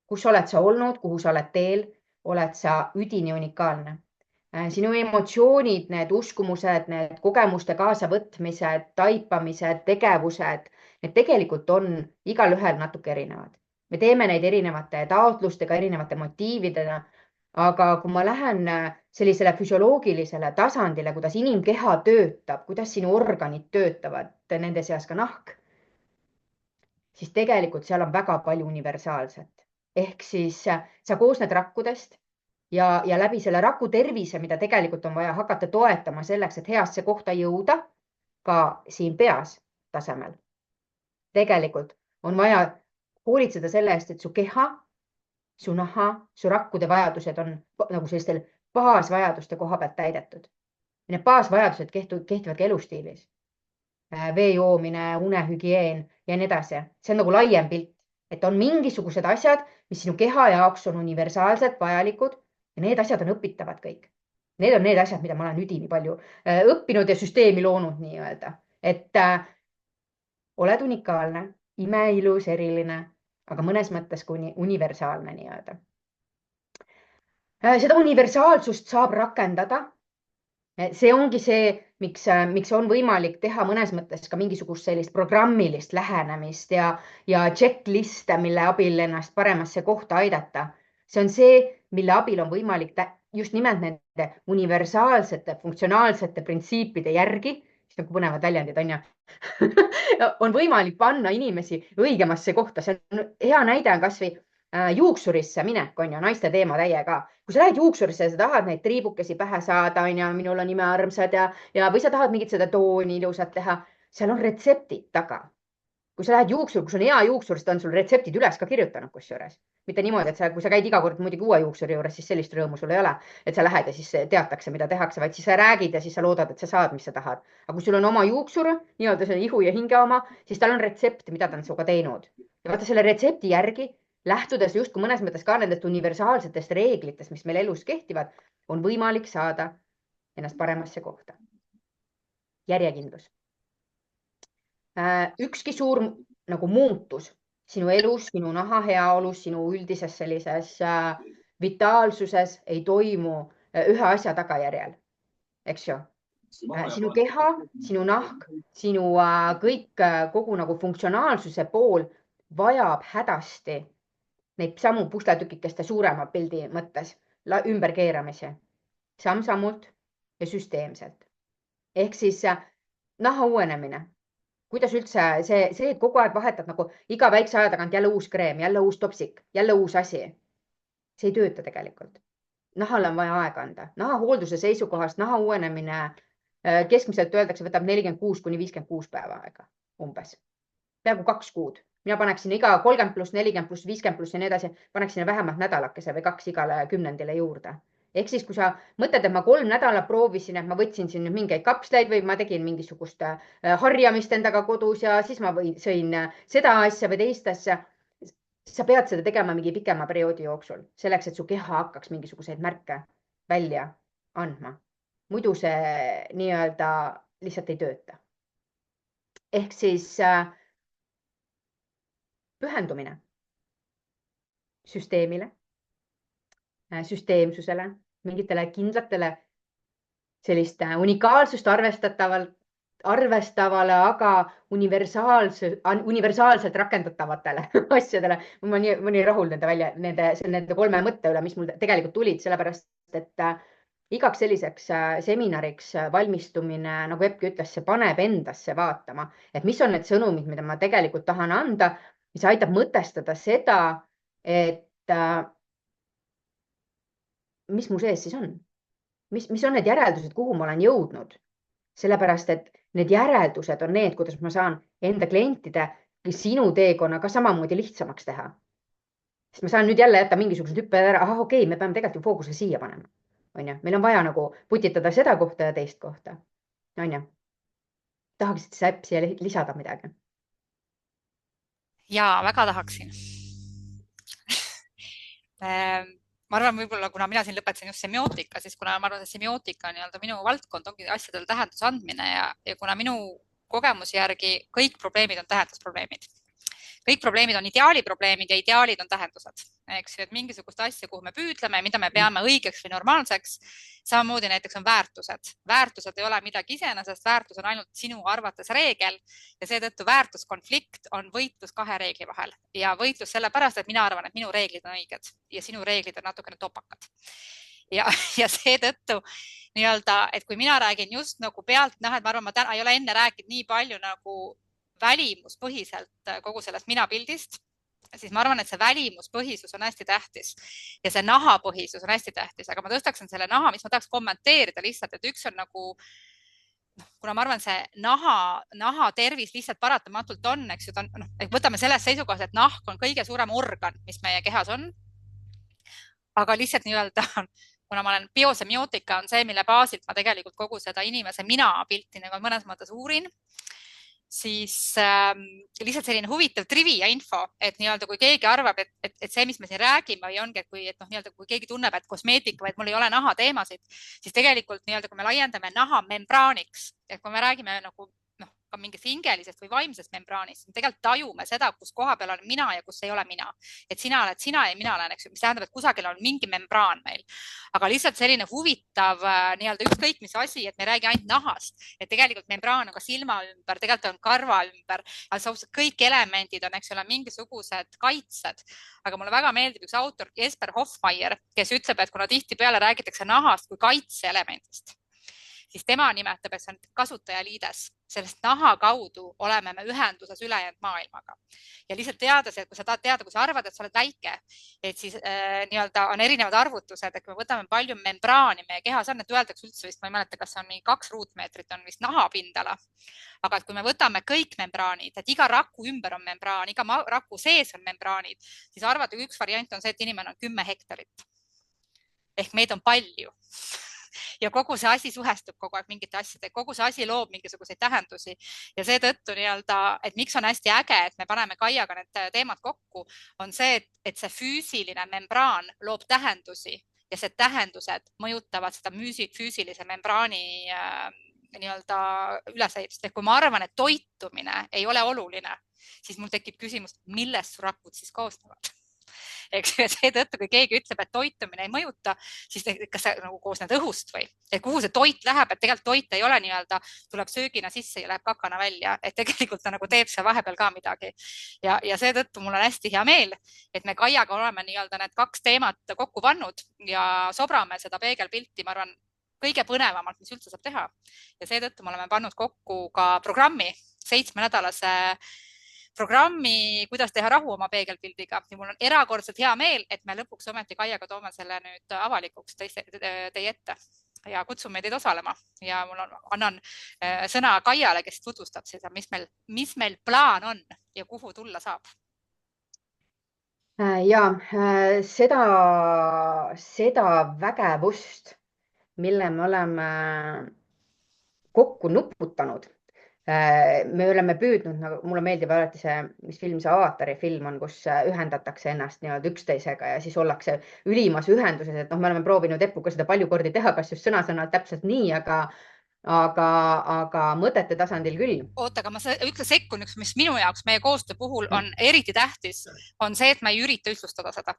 kus oled sa olnud, kuhu sa oled teel, oled sa üdini unikaalne. Sinu emotsioonid, need uskumused, need kogemuste kaasavõtmised, taipamised, tegevused, need tegelikult on igal ühel natuke erinevad. Me teeme neid erinevate taotlustega, erinevate motiividena, aga kui ma lähen sellisele füsioloogilisele tasandile, kuidas inimkeha töötab, kuidas sinu organid töötavad, nende seas ka nahk, siis tegelikult seal on väga palju universaalset. Ehk siis sa koosned rakkudest ja läbi selle raku tervise, mida tegelikult on vaja hakata toetama selleks, et heasse kohta jõuda ka siin peas tasemel. Tegelikult on vaja hoolitseda selle eest, et su keha, su naha, su rakkude vajadused on nagu sellistel baasvajaduste koha pealt täidetud. Need baasvajadused kehtivad ka elustiilis. Vee joomine, unehügieen ja nii edasi. See on nagu laiem pilt, et on mingisugused asjad, mis sinu keha jaoks on universaalselt vajalikud ja need asjad on õpitavad kõik. Need on need asjad, mida ma olen üdini palju õppinud ja süsteemi loonud nii-öelda. Et oled unikaalne, imeilus, eriline, aga mõnes mõttes kui universaalne nii-öelda. Seda universaalsust saab rakendada. See ongi see, miks on võimalik teha mõnes mõttes ka mingisugust sellist programmilist lähenemist ja checkliste, mille abil ennast paremasse kohta aidata. See on see, mille abil on võimalik just nimelt nende universaalsete, funktsionaalsete printsiipide järgi, siis nagu põnevad väljendid on ju, on võimalik panna inimesi õigemasse kohta. See on hea näide on kasvõi juuksurisse minek on ju naiste teema täiega. Kui sa lähed juuksurisse ja sa tahad neid triibukesi pähe saada, on ju, minul on imearmsad või sa tahad mingit seda tooni ilusat teha, seal on retseptid taga. Kui sa lähed juuksur, kus on hea juuksur, siis on sul retseptid üles ka kirjutanud kusjuures. Mitte niimoodi, et kui sa käid iga kord muidugi uue juuksuri juures, siis sellist rõõmu sul ei ole, et sa lähed ja siis teatakse, mida tehakse, vaid siis sa räägid ja siis sa loodad, et sa saad, mis sa tahad. Aga kui sul on oma juuksur, nii-öelda see ihu ja hinge oma, siis tal on retsept, mida ta on sinuga teinud. Ja vaata selle retsepti järgi, lähtudes justkui mõnes mõttes ka nendest universaalsetest reeglitest, mis meil elus kehtivad, on võimalik saada ennast paremasse kohta. Järjekindlus. Ükski suur nagu muutus sinu elus, sinu naha heaolus, sinu üldises sellises vitaalsuses ei toimu ühe asja tagajärjel, eks ju. Sinu keha, sinu nahk, sinu kõik kogu nagu funktsionaalsuse pool vajab hädasti neid samu pusletükikeste suurema pildi mõttes ümberkeeramisi samm-sammult ja süsteemselt. Ehk siis naha uuenemine. Kuidas üldse see, et kogu aeg vahetad nagu iga väikse aja tagant jälle uus kreem, jälle uus topsik, jälle uus asi. See ei tööta tegelikult. Nahale on vaja aega anda. Naha hoolduse seisukohast naha uuenemine keskmiselt öeldakse, võtab 46–56 päeva aega umbes. Peaaegu 2 kuud. Mina paneksin iga 30+, 40+, 50+ ja nii edasi, paneksin vähemalt nädalakese või 2 igale 10. juurde. Ehk siis, kui sa mõtled, et ma 3 nädalat proovisin, et ma võtsin siin mingeid kapsleid või ma tegin mingisugust harjamist endaga kodus ja siis ma sõin seda asja või teist asja. Sa pead seda tegema mingi pikema perioodi jooksul, selleks, et su keha hakkaks mingisuguseid märke välja andma. Muidu see nii-öelda lihtsalt ei tööta. Ehk siis pühendumine süsteemile, süsteemsusele, mingitele kindlatele sellist unikaalsust arvestavale, aga universaalselt rakendatavatele asjadele. Ma nii rahul nende 3 mõtte üle, mis mul tegelikult tulid, sellepärast, et igaks selliseks seminariks valmistumine, nagu Eppki ütles, see paneb endasse vaatama, et mis on need sõnumid, mida ma tegelikult tahan anda, mis aitab mõtestada seda, et mis mu sees siis on, mis on need järeldused, kuhu ma olen jõudnud. Sellepärast, et need järeldused on need, kuidas ma saan enda klientide, sinu teekonna ka samamoodi lihtsamaks teha. Sest ma saan nüüd jälle jätta mingisugused hüpped ära, okei, me peame tegelikult ju fookuse siia panema. Meil on vaja nagu putitada seda kohta ja teist kohta. Tahaksid sa Epp siia lisada midagi? Jaa, väga tahaksin. Ma arvan, võib-olla kuna mina siin lõpetasin just semiootika, siis kuna ma arvan, et semiootika on minu valdkond ongi asjadele tähenduse andmine ja kuna minu kogemuse järgi kõik probleemid on tähendusprobleemid. Kõik probleemid on ideaaliprobleemid ja ideaalid on tähendused. Eks ju, et mingisugust asja, kuhu me püüdleme, mida me peame õigeks või normaalseks. Samamoodi näiteks on väärtused. Väärtused ei ole midagi iseenesest, väärtus on ainult sinu arvates reegel ja seetõttu väärtuskonflikt on võitlus kahe reegli vahel ja võitlus sellepärast, et mina arvan, et minu reeglid on õiged ja sinu reeglid on natukene topakad. Ja seetõttu et kui mina räägin just nagu pealt, et ma arvan, ma täna ei ole enne rääkinud nii palju nagu välimuspõhiselt kogu sellest mina-pildist, siis ma arvan, et see välimuspõhisus on hästi tähtis ja see nahapõhisus on hästi tähtis, aga ma tõstaksin selle naha, mis ma tahaks kommenteerida lihtsalt, et üks on nagu, kuna ma arvan, see naha tervis lihtsalt paratamatult on, eks ju, võtame sellest seisukohast, et nahk on kõige suurem organ, mis meie kehas on, aga lihtsalt kuna ma olen biosemiotika on see, mille baasilt ma tegelikult kogu seda inimese mina-pilti nagu mõnes mõttes uurin, siis lihtsalt selline huvitav trivia info, et kui keegi arvab, et see, mis me siin räägime või ongi, et kui keegi tunneb, et kosmeetika või et mul ei ole naha teemasid, siis tegelikult kui me laiendame naha membraaniks, et kui me räägime nagu ka mingist hingelisest või vaimsest membraanist, siis tegelikult tajume seda, kus koha peal on mina ja kus ei ole mina. Et sina oled sina ja mina olen, eks ju, mis tähendab, et kusagil on mingi membraan meil. Aga lihtsalt selline huvitav ükskõik mis asi, et me ei räägi ainult nahast, et tegelikult membraan on ka silma ümber, tegelikult on karva ümber, kõik elemendid on, eks ole, mingisugused kaitsed. Aga mulle väga meeldib üks autor, Jesper Hoffmeier, kes ütleb, et kuna tihtipeale räägitakse nahast kui kaitseelemendist, siis tema nimetab, et see on kasutajaliides. Sellest naha kaudu oleme me ühenduses ülejäänud maailmaga. Ja lihtsalt teades, et kui sa tahad teada, kui sa arvad, et sa oled väike, et siis on erinevad arvutused, et kui me võtame palju membraani meie kehas on, et öeldakse üldse vist, ma ei mäleta, kas on 2 ruutmeetrit on vist nahapindala. Aga kui me võtame kõik membraanid, et iga raku ümber on membraan, iga raku sees on membraanid, siis arvata üks variant on see, et inimene on 10 hektarit. Ehk meid on palju. Ja kogu see asi suhestub kogu aeg mingite asjade, kogu see asi loob mingisuguseid tähendusi ja seetõttu et miks on hästi äge, et me paneme Kaiaga need teemad kokku, on see, et see füüsiline membraan loob tähendusi ja see tähendused mõjutavad seda füüsilise membraani ülesehitust. Kui ma arvan, et toitumine ei ole oluline, siis mul tekib küsimus, millest su rakud siis koosnevad. Seetõttu, kui keegi ütleb, et toitumine ei mõjuta, siis kas see nagu koosneb õhust või? Et kuhu see toit läheb, et tegelikult toit ei ole tuleb söögina sisse ja läheb kakana välja, et tegelikult ta nagu teeb see vahepeal ka midagi. Ja seetõttu mul on hästi hea meel, et me Kaiaga oleme need 2 teemat kokku pannud ja sobrame seda peegelpilti, ma arvan, kõige põnevamalt, mis üldse saab teha. Ja seetõttu me oleme pannud kokku ka programmi, 7-nädalase programmi, kuidas teha rahu oma peegelpildiga. Ja mul on erakordselt hea meel, et me lõpuks ometi Kaiaga toome selle nüüd avalikuks teie ette ja kutsume teid osalema. Ja mul annan sõna Kaiale, kes tutvustab seda, mis meil plaan on ja kuhu tulla saab. Ja seda vägevust, mille me oleme kokku nuputanud, me oleme püüdnud, mulle meeldib alati see, mis film see Avatari film on, kus ühendatakse ennast üksteisega ja siis ollakse ülimas ühenduses, et me oleme proovinud Eppuga seda palju kordi teha, kas just sõna-sõnalt täpselt nii, aga mõtete tasandil küll. Oota, aga ma sekkun, mis minu jaoks meie koostöö puhul on eriti tähtis, on see, et ma ei ürita ütlustada seda.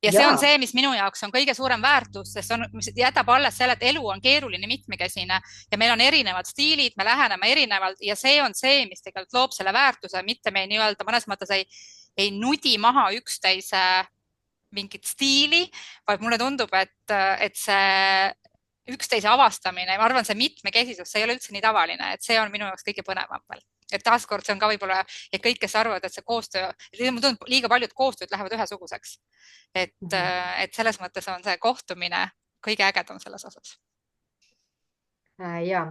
Ja see on see, mis minu jaoks on kõige suurem väärtus, sest mis jätab alles selle, et elu on keeruline mitmekesine ja meil on erinevad stiilid, me läheneme erinevalt ja see on see, mis tegelikult loob selle väärtuse, mitte me mõnes mõttes ei nudi maha üksteise mingit stiili, vaid mulle tundub, et see üksteise avastamine, ma arvan, see mitmekesisus, see ei ole üldse nii tavaline, et see on minu jaoks kõige põnevam veel. Et taaskord see on ka võib-olla, et kõik, kes arvavad, et see koostöö, mulle tundub, liiga paljud koostööd lähevad ühesuguseks. Et selles mõttes on see kohtumine kõige ägedam selles osas. Ja,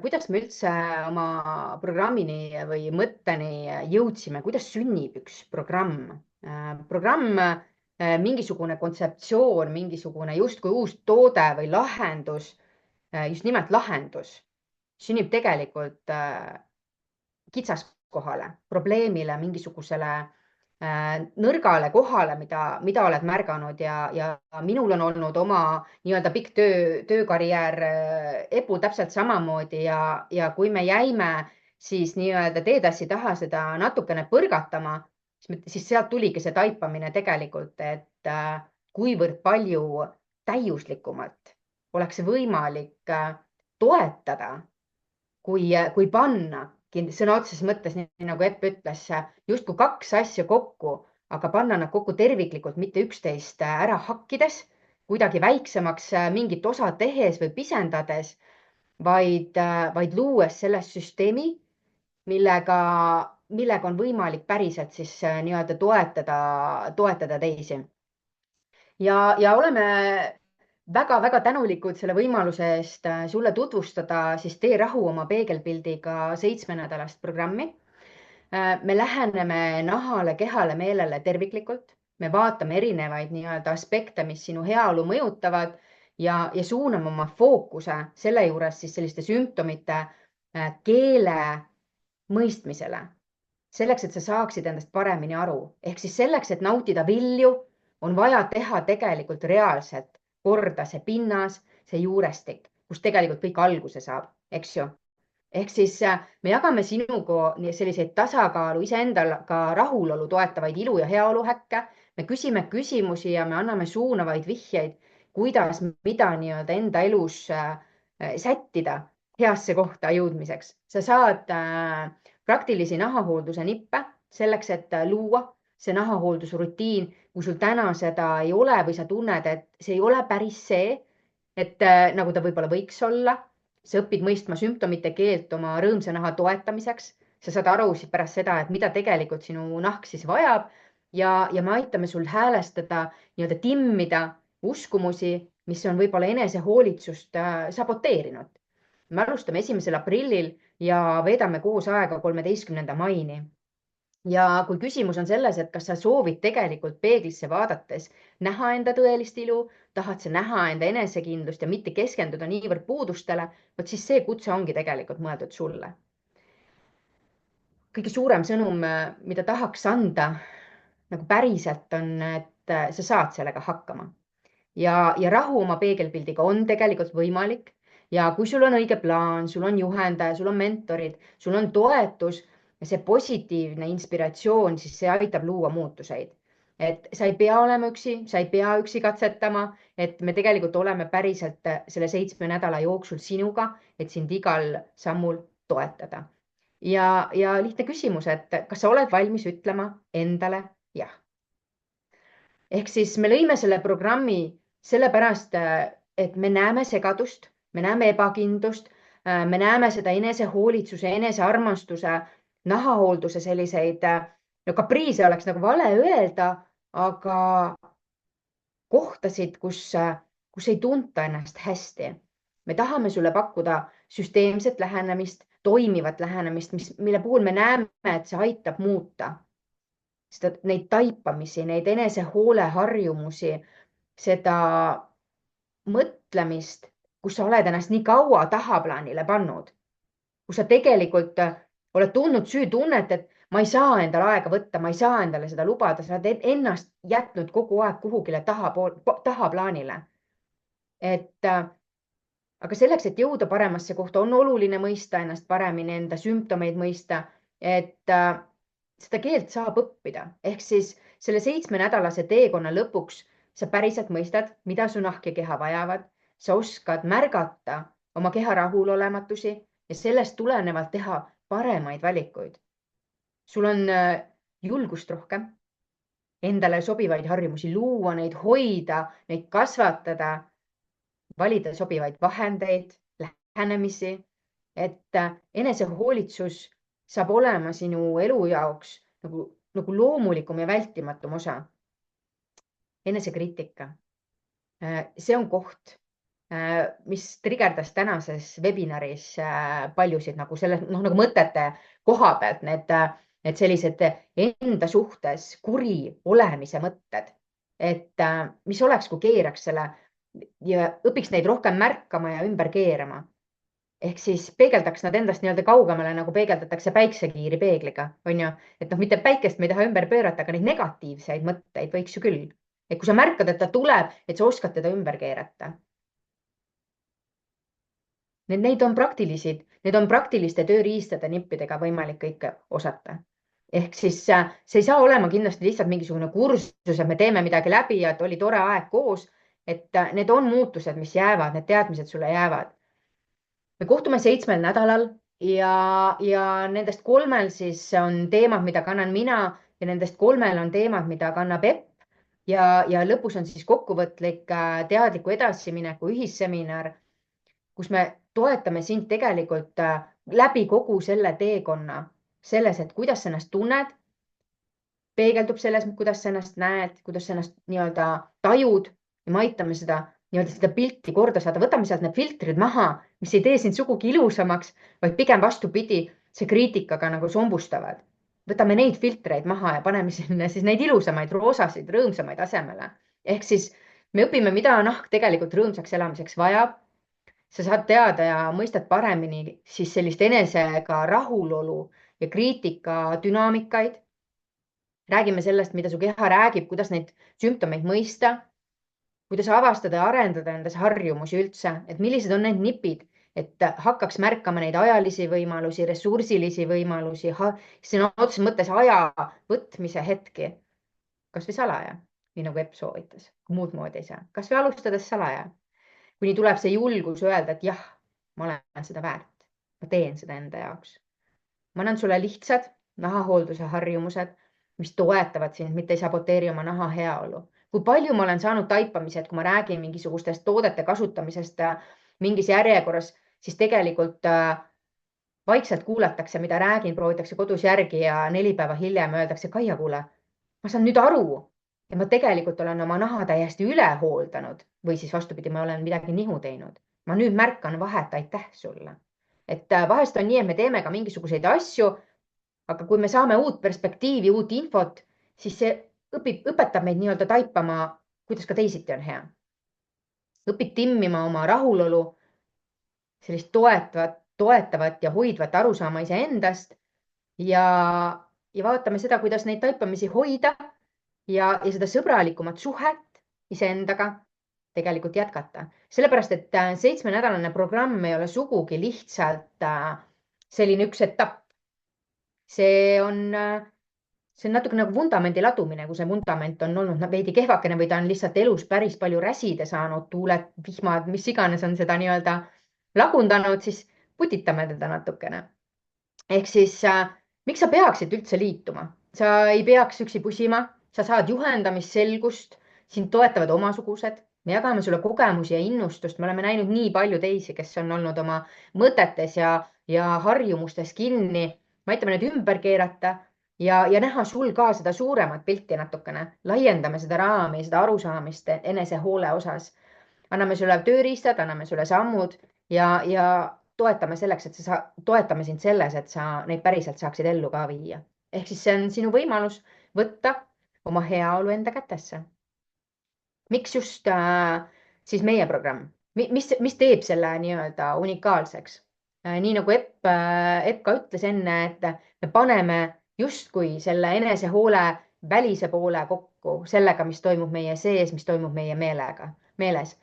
kuidas me üldse oma programmini või mõtteni jõudsime, kuidas sünnib üks programm? Programm, mingisugune kontseptsioon, mingisugune justkui uus toode või lahendus, just nimelt lahendus, sünnib tegelikult kitsaskohale, probleemile, mingisugusele nõrgale kohale, mida oled märganud ja minul on olnud oma nii-öelda pikk töökarjäär EPU täpselt samamoodi ja kui me jäime siis nii-öelda teetassi taha seda natukene põrgatama, siis sealt tuligi see taipamine tegelikult, et kuivõrd palju täiuslikumalt oleks võimalik toetada, kui panna sõna otseses mõttes, nii nagu Epp ütles, justkui kaks asja kokku, aga panna nad kokku terviklikult, mitte üksteist ära hakkides, kuidagi väiksemaks mingit osa tehes või pisendades, vaid luues sellest süsteemi, millega on võimalik päriselt siis nii-öelda toetada teisi. Ja oleme väga-väga tänulikud selle võimaluse eest sulle tutvustada siis Tee rahu oma peegelpildiga 7-nädalast programmi. Me läheneme nahale, kehale, meelele terviklikult. Me vaatame erinevaid nii-öelda aspekte, mis sinu heaolu mõjutavad ja suuname oma fookuse selle juures siis selliste sümptomite keele mõistmisele. Selleks, et sa saaksid endast paremini aru. Ehk siis selleks, et nautida vilju, on vaja teha tegelikult reaalselt korda see pinnas, see juurestik, kus tegelikult kõik alguse saab, eks ju. Ehk siis me jagame sinuga selliseid tasakaalu, iseendaga rahulolu toetavaid ilu ja heaolu häkke. Me küsime küsimusi ja me anname suunavaid vihjeid, kuidas mida nii-öelda enda elus sättida heasse kohta jõudmiseks. Sa saad praktilisi nahahoolduse nippe selleks, et luua see nahahooldusrutiin, kui sul täna seda ei ole või sa tunned, et see ei ole päris see, et nagu ta võib-olla võiks olla, sa õpid mõistma sümptomite keelt oma rõõmsa naha toetamiseks. Sa saad aru pärast seda, et mida tegelikult sinu nahk siis vajab ja me aitame sul häälestada, nii-öelda timmida uskumusi, mis on võib-olla enesehoolitsust saboteerinud. Me alustame 1. aprillil ja veedame koos aega 13. maini. Ja kui küsimus on selles, et kas sa soovid tegelikult peeglisse vaadates näha enda tõelist ilu, tahad sa näha enda enesekindlust ja mitte keskenduda niivõrd puudustele, vot siis see kutse ongi tegelikult mõeldud sulle. Kõige suurem sõnum, mida tahaks anda nagu päriselt on, et sa saad sellega hakkama. Ja rahu oma peegelpildiga on tegelikult võimalik. Ja kui sul on õige plaan, sul on juhendaja, sul on mentorid, sul on toetus, ja see positiivne inspiratsioon, siis see aitab luua muutuseid. Et sa ei pea olema üksi, sa ei pea üksi katsetama, et me tegelikult oleme päriselt selle 7 nädala jooksul sinuga, et sind igal sammul toetada. Ja lihtne küsimus, et kas sa oled valmis ütlema endale jah? Ehk siis me lõime selle programmi sellepärast, et me näeme segadust, me näeme ebakindlust, me näeme seda enesehoolitsuse, enesearmastuse, nahahoolduse selliseid, no kapriise oleks nagu vale öelda, aga kohtasid, kus ei tunta ennast hästi. Me tahame sulle pakkuda süsteemset lähenemist, toimivat lähenemist, mille puhul me näeme, et see aitab muuta neid taipamisi, neid enesehoole harjumusi, seda mõtlemist, kus sa oled ennast nii kaua tahaplaanile pannud, kus sa tegelikult oled tundnud süütunnet, et ma ei saa endale aega võtta, ma ei saa endale seda lubada, sa oled ennast jätnud kogu aeg kuhugile tahaplaanile. Aga selleks, et jõuda paremasse kohta, on oluline mõista ennast paremini, enda sümptomeid mõista, et seda keelt saab õppida. Ehk siis selle 7-nädalase teekonna lõpuks sa päriselt mõistad, mida su nahk ja keha vajavad. Sa oskad märgata oma keha rahulolematusi ja sellest tulenevalt teha paremaid valikuid. Sul on julgust rohkem, endale sobivaid harjumusi luua, neid hoida, neid kasvatada, valida sobivaid vahendeid, lähenemisi, et enesehoolitsus saab olema sinu elu jaoks nagu loomulikum ja vältimatum osa. Enesekriitika. See on koht, mis trigerdas tänases webinaris paljusid nagu selle nagu mõtete koha pealt, need sellised enda suhtes kuri olemise mõtted, et mis oleks, kui keeraks selle ja õpiks neid rohkem märkama ja ümber keerama. Ehk siis peegeldaks nad endast nii-öelda kaugemale, nagu peegeldatakse päiksekiiri peegliga, on ju, et mitte päikest me ei taha ümber pöörata, aga neid negatiivseid mõtteid võiks ju küll. Et kui sa märkad, et ta tuleb, et sa oskad teda ümber keerata. Need on praktiliste tööriistade nippidega võimalik kõike osata. Ehk siis see ei saa olema kindlasti lihtsalt mingisugune kursus, et me teeme midagi läbi ja et oli tore aeg koos. Et need on muutused, mis jäävad, need teadmised sulle jäävad. Me kohtume 7 nädalal ja nendest 3 siis on teemad, mida kannan mina ja nendest 3 on teemad, mida kannab Epp. Ja lõpus on siis kokkuvõtlik teadliku edasimineku ühisseminar, kus me toetame sind tegelikult läbi kogu selle teekonna selles, et kuidas sa ennast tunned, peegeldub selles, kuidas sa ennast näed, kuidas sa ennast nii-öelda tajud ja me aitame seda pilti korda saada. Võtame sealt need filtrid maha, mis ei tee sind sugugi ilusamaks, vaid pigem vastupidi, see kriitikaga nagu sombustavad. Võtame neid filtreid maha ja paneme sinna siis neid ilusamaid, roosasid, rõõmsamaid asemele. Ehk siis me õpime, mida nahk tegelikult rõõmsaks elamiseks vajab. Sa saad teada ja mõistad paremini siis sellist enesega rahulolu ja kriitika dünaamikaid. Räägime sellest, mida su keha räägib, kuidas neid sümptomeid mõista, kuidas avastada ja arendada endas harjumusi üldse, et millised on need nipid, et hakkaks märkama neid ajalisi võimalusi, ressursilisi võimalusi, sõna otseses mõttes aja võtmise hetki. Kas või salaja, nii nagu Epp soovitas, kui muud moodi ei saa. Kas või alustades salaja, kuni tuleb see julgus öelda, et jah, ma olen seda väärt. Ma teen seda enda jaoks. Ma annan sulle lihtsad nahahoolduse harjumused, mis toetavad sind, mitte ei saboteeri oma naha heaolu. Kui palju ma olen saanud taipamised, kui ma räägin mingisugustest toodete kasutamisest mingis järjekorras, siis tegelikult vaikselt kuulatakse, mida räägin, proovitakse kodus järgi ja 4 päeva hiljem öeldakse, Kaia, kuule, ma saan nüüd aru, et ma tegelikult olen oma naha täiesti üle hooldanud või siis vastupidi, ma olen midagi nihu teinud. Ma nüüd märkan vahet, aitäh sulle. Et vahest on nii, et me teeme ka mingisuguseid asju, aga kui me saame uut perspektiivi, uut infot, siis see õpetab meid nii-öelda taipama, kuidas ka teisiti on hea. Õpid timmima oma rahulolu, sellist toetavat ja hoidvat arusaama iseendast ja vaatame seda, kuidas neid taipamisi hoida ja seda sõbralikumat suhet iseendaga tegelikult jätkata. Sellepärast, et 7-nädalane programm ei ole sugugi lihtsalt selline üks etapp. See on natuke nagu vundamendi ladumine, kui see vundament on olnud veidi kehvakene või ta on lihtsalt elus päris palju räsida saanud, tuuled, vihmad, mis iganes on seda nii-öelda lagundanud, siis putitame teda natukene. Ehk siis, miks sa peaksid üldse liituma? Sa ei peaks üksi pusima, sa saad juhendamisselgust, sind toetavad omasugused, me jagame sulle kogemusi ja innustust, me oleme näinud nii palju teisi, kes on olnud oma mõtetes ja harjumustes kinni, me aitame need ümber keerata ja näha sul ka seda suuremat pilti natukene, laiendame seda raami, seda arusaamist enesehoole osas. Anname sulle tööriistad, anname sulle sammud ja toetame selleks, toetame sind selles, et sa neid päriselt saaksid ellu ka viia. Ehk siis see on sinu võimalus võtta oma heaolu enda kätesse. Miks just siis meie programm? Mis teeb selle nii-öelda unikaalseks? Nii nagu Epp ka ütles enne, et me paneme justkui selle enesehoole välise poole kokku sellega, mis toimub meie sees, mis toimub meie meeles.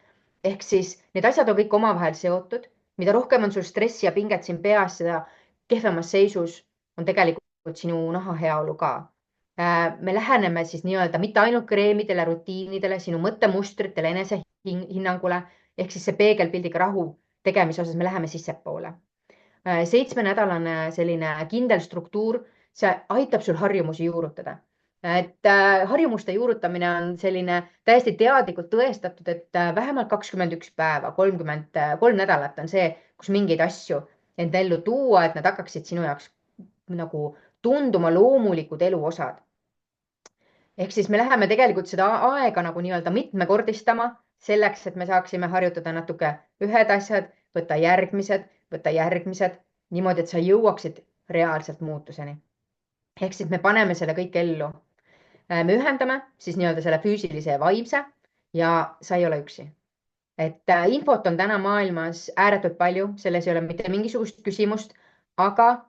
Ehk siis need asjad on kõik omavahel seotud. Mida rohkem on sul stressi ja pinget siin peas, seda kehvemas seisus on tegelikult sinu naha heaolu ka. Me läheneme siis nii-öelda mitte ainult kreemidele, rutiinidele, sinu mõttemustritele, enesehinnangule, ehk siis see peegelpildiga rahu tegemise osas me läheme sissepoole. 7-nädalane selline kindel struktuur, see aitab sul harjumusi juurutada. et harjumuste juurutamine on selline täiesti teadlikult tõestatud, et vähemalt 21 päeva, 33 nädalat on see, kus mingeid asju enda ellu tuua, et nad hakkaksid sinu jaoks nagu tunduma loomulikud eluosad. Ehk siis me läheme tegelikult seda aega nagu nii-öelda mitmekordistama selleks, et me saaksime harjutada natuke ühed asjad, võtta järgmised niimoodi, et sa jõuaksid reaalselt muutuseni. Ehk siis me paneme selle kõik ellu. Me ühendame siis nii-öelda selle füüsilise ja vaimse ja sa ei ole üksi. Et infot on täna maailmas ääretult palju, selles ei ole mitte mingisugust küsimust, aga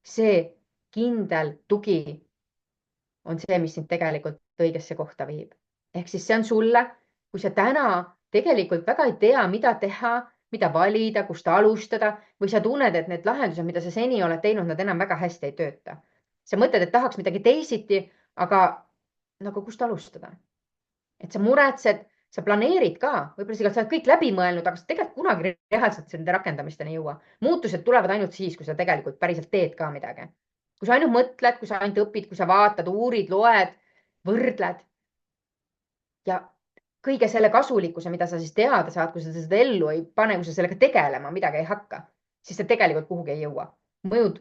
see kindel tugi on see, mis sind tegelikult õigesse kohta viib. Ehk siis see on sulle, kui sa täna tegelikult väga ei tea, mida teha, mida valida, kust alustada või sa tunned, et need lahendused, mida sa seni oled teinud, nad enam väga hästi ei tööta. Sa mõtled, et tahaks midagi teisiti, aga nagu kust alustada? Et sa muretsed, sa planeerid ka, võib-olla sa oled kõik läbi mõelnud, aga sa tegelikult kunagi reaalselt nende rakendamisteni ei jõua. Muutused tulevad ainult siis, kui sa tegelikult päriselt teed ka midagi. Kui sa ainult mõtled, kui sa ainult õpid, kui sa vaatad, uurid, loed, võrdled ja kõige selle kasulikkuse, mida sa siis teada saad, kui sa seda ellu ei pane, kui sa sellega tegelema midagi ei hakka, siis sa tegelikult kuhugi ei jõua.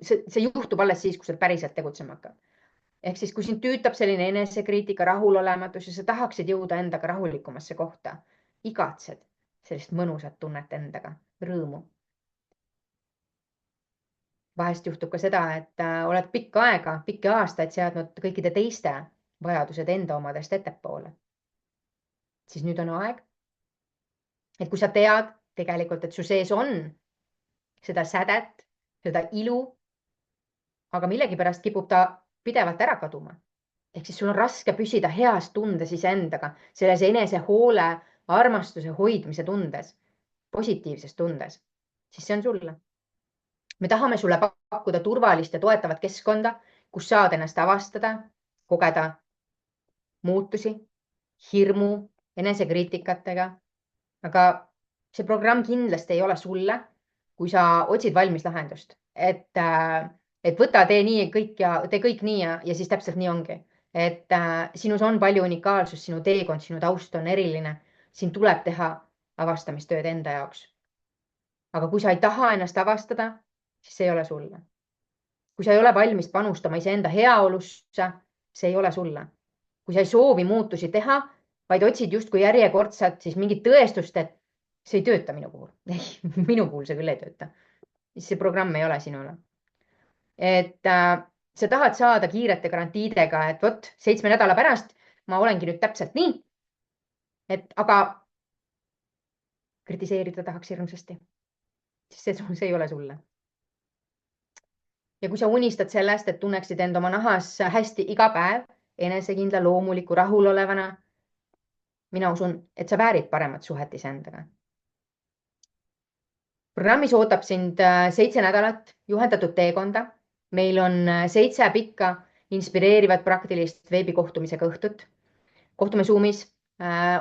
See juhtub alles siis, kui sa päriselt tegutsema hakkad. Ehk siis, kui sind tüütab selline enesekriitika, rahulolematus ja sa tahaksid jõuda endaga rahulikumasse kohta, igatsed sellist mõnusat tunnet endaga, rõõmu. Vahest juhtub ka seda, et oled pikka aega, pikki aastaid seadnud kõikide teiste vajadused enda omadest ettepoole. Siis nüüd on aeg, et kui sa tead tegelikult, et su sees on seda sädet, seda ilu, aga millegipärast kipub ta pidevalt ära kaduma. Ehk siis sul on raske püsida heas tundes iseendaga, selles enesehoole, armastuse hoidmise tundes, positiivses tundes, siis see on sulle. Me tahame sulle pakkuda turvalist ja toetavat keskkonda, kus saad ennast avastada, kogeda muutusi, hirmu, enesekriitikatega. Aga see programm kindlasti ei ole sulle, kui sa otsid valmis lahendust, et võta, tee nii kõik ja tee kõik nii ja siis täpselt nii ongi. Et sinus on palju unikaalsust, sinu teekond, sinu taust on eriline. Siin tuleb teha avastamistööd enda jaoks. Aga kui sa ei taha ennast avastada, siis see ei ole sulle. Kui sa ei ole valmis panustama iseenda heaolusse, see ei ole sulle. Kui sa ei soovi muutusi teha, vaid otsid justkui järjekordselt siis mingit tõestust, et see ei tööta minu puhul. Ei, minu puhul see küll ei tööta. See programm ei ole sinule. Et sa tahad saada kiirete garantiidega, et vot 7 nädala pärast ma olengi nüüd täpselt nii. Aga kritiseerida tahaks hirmsasti. See ei ole sulle. Ja kui sa unistad sellest, et tunneksid end oma nahas hästi iga päev, enesekindla, loomuliku, rahulolevana, mina usun, et sa väärid paremat suhet iseendaga. Programmis ootab sind 7 nädalat juhendatud teekonda. Meil on 7 pikka inspireerivat praktilist veebikohtumisega õhtut. Kohtume Zoomis,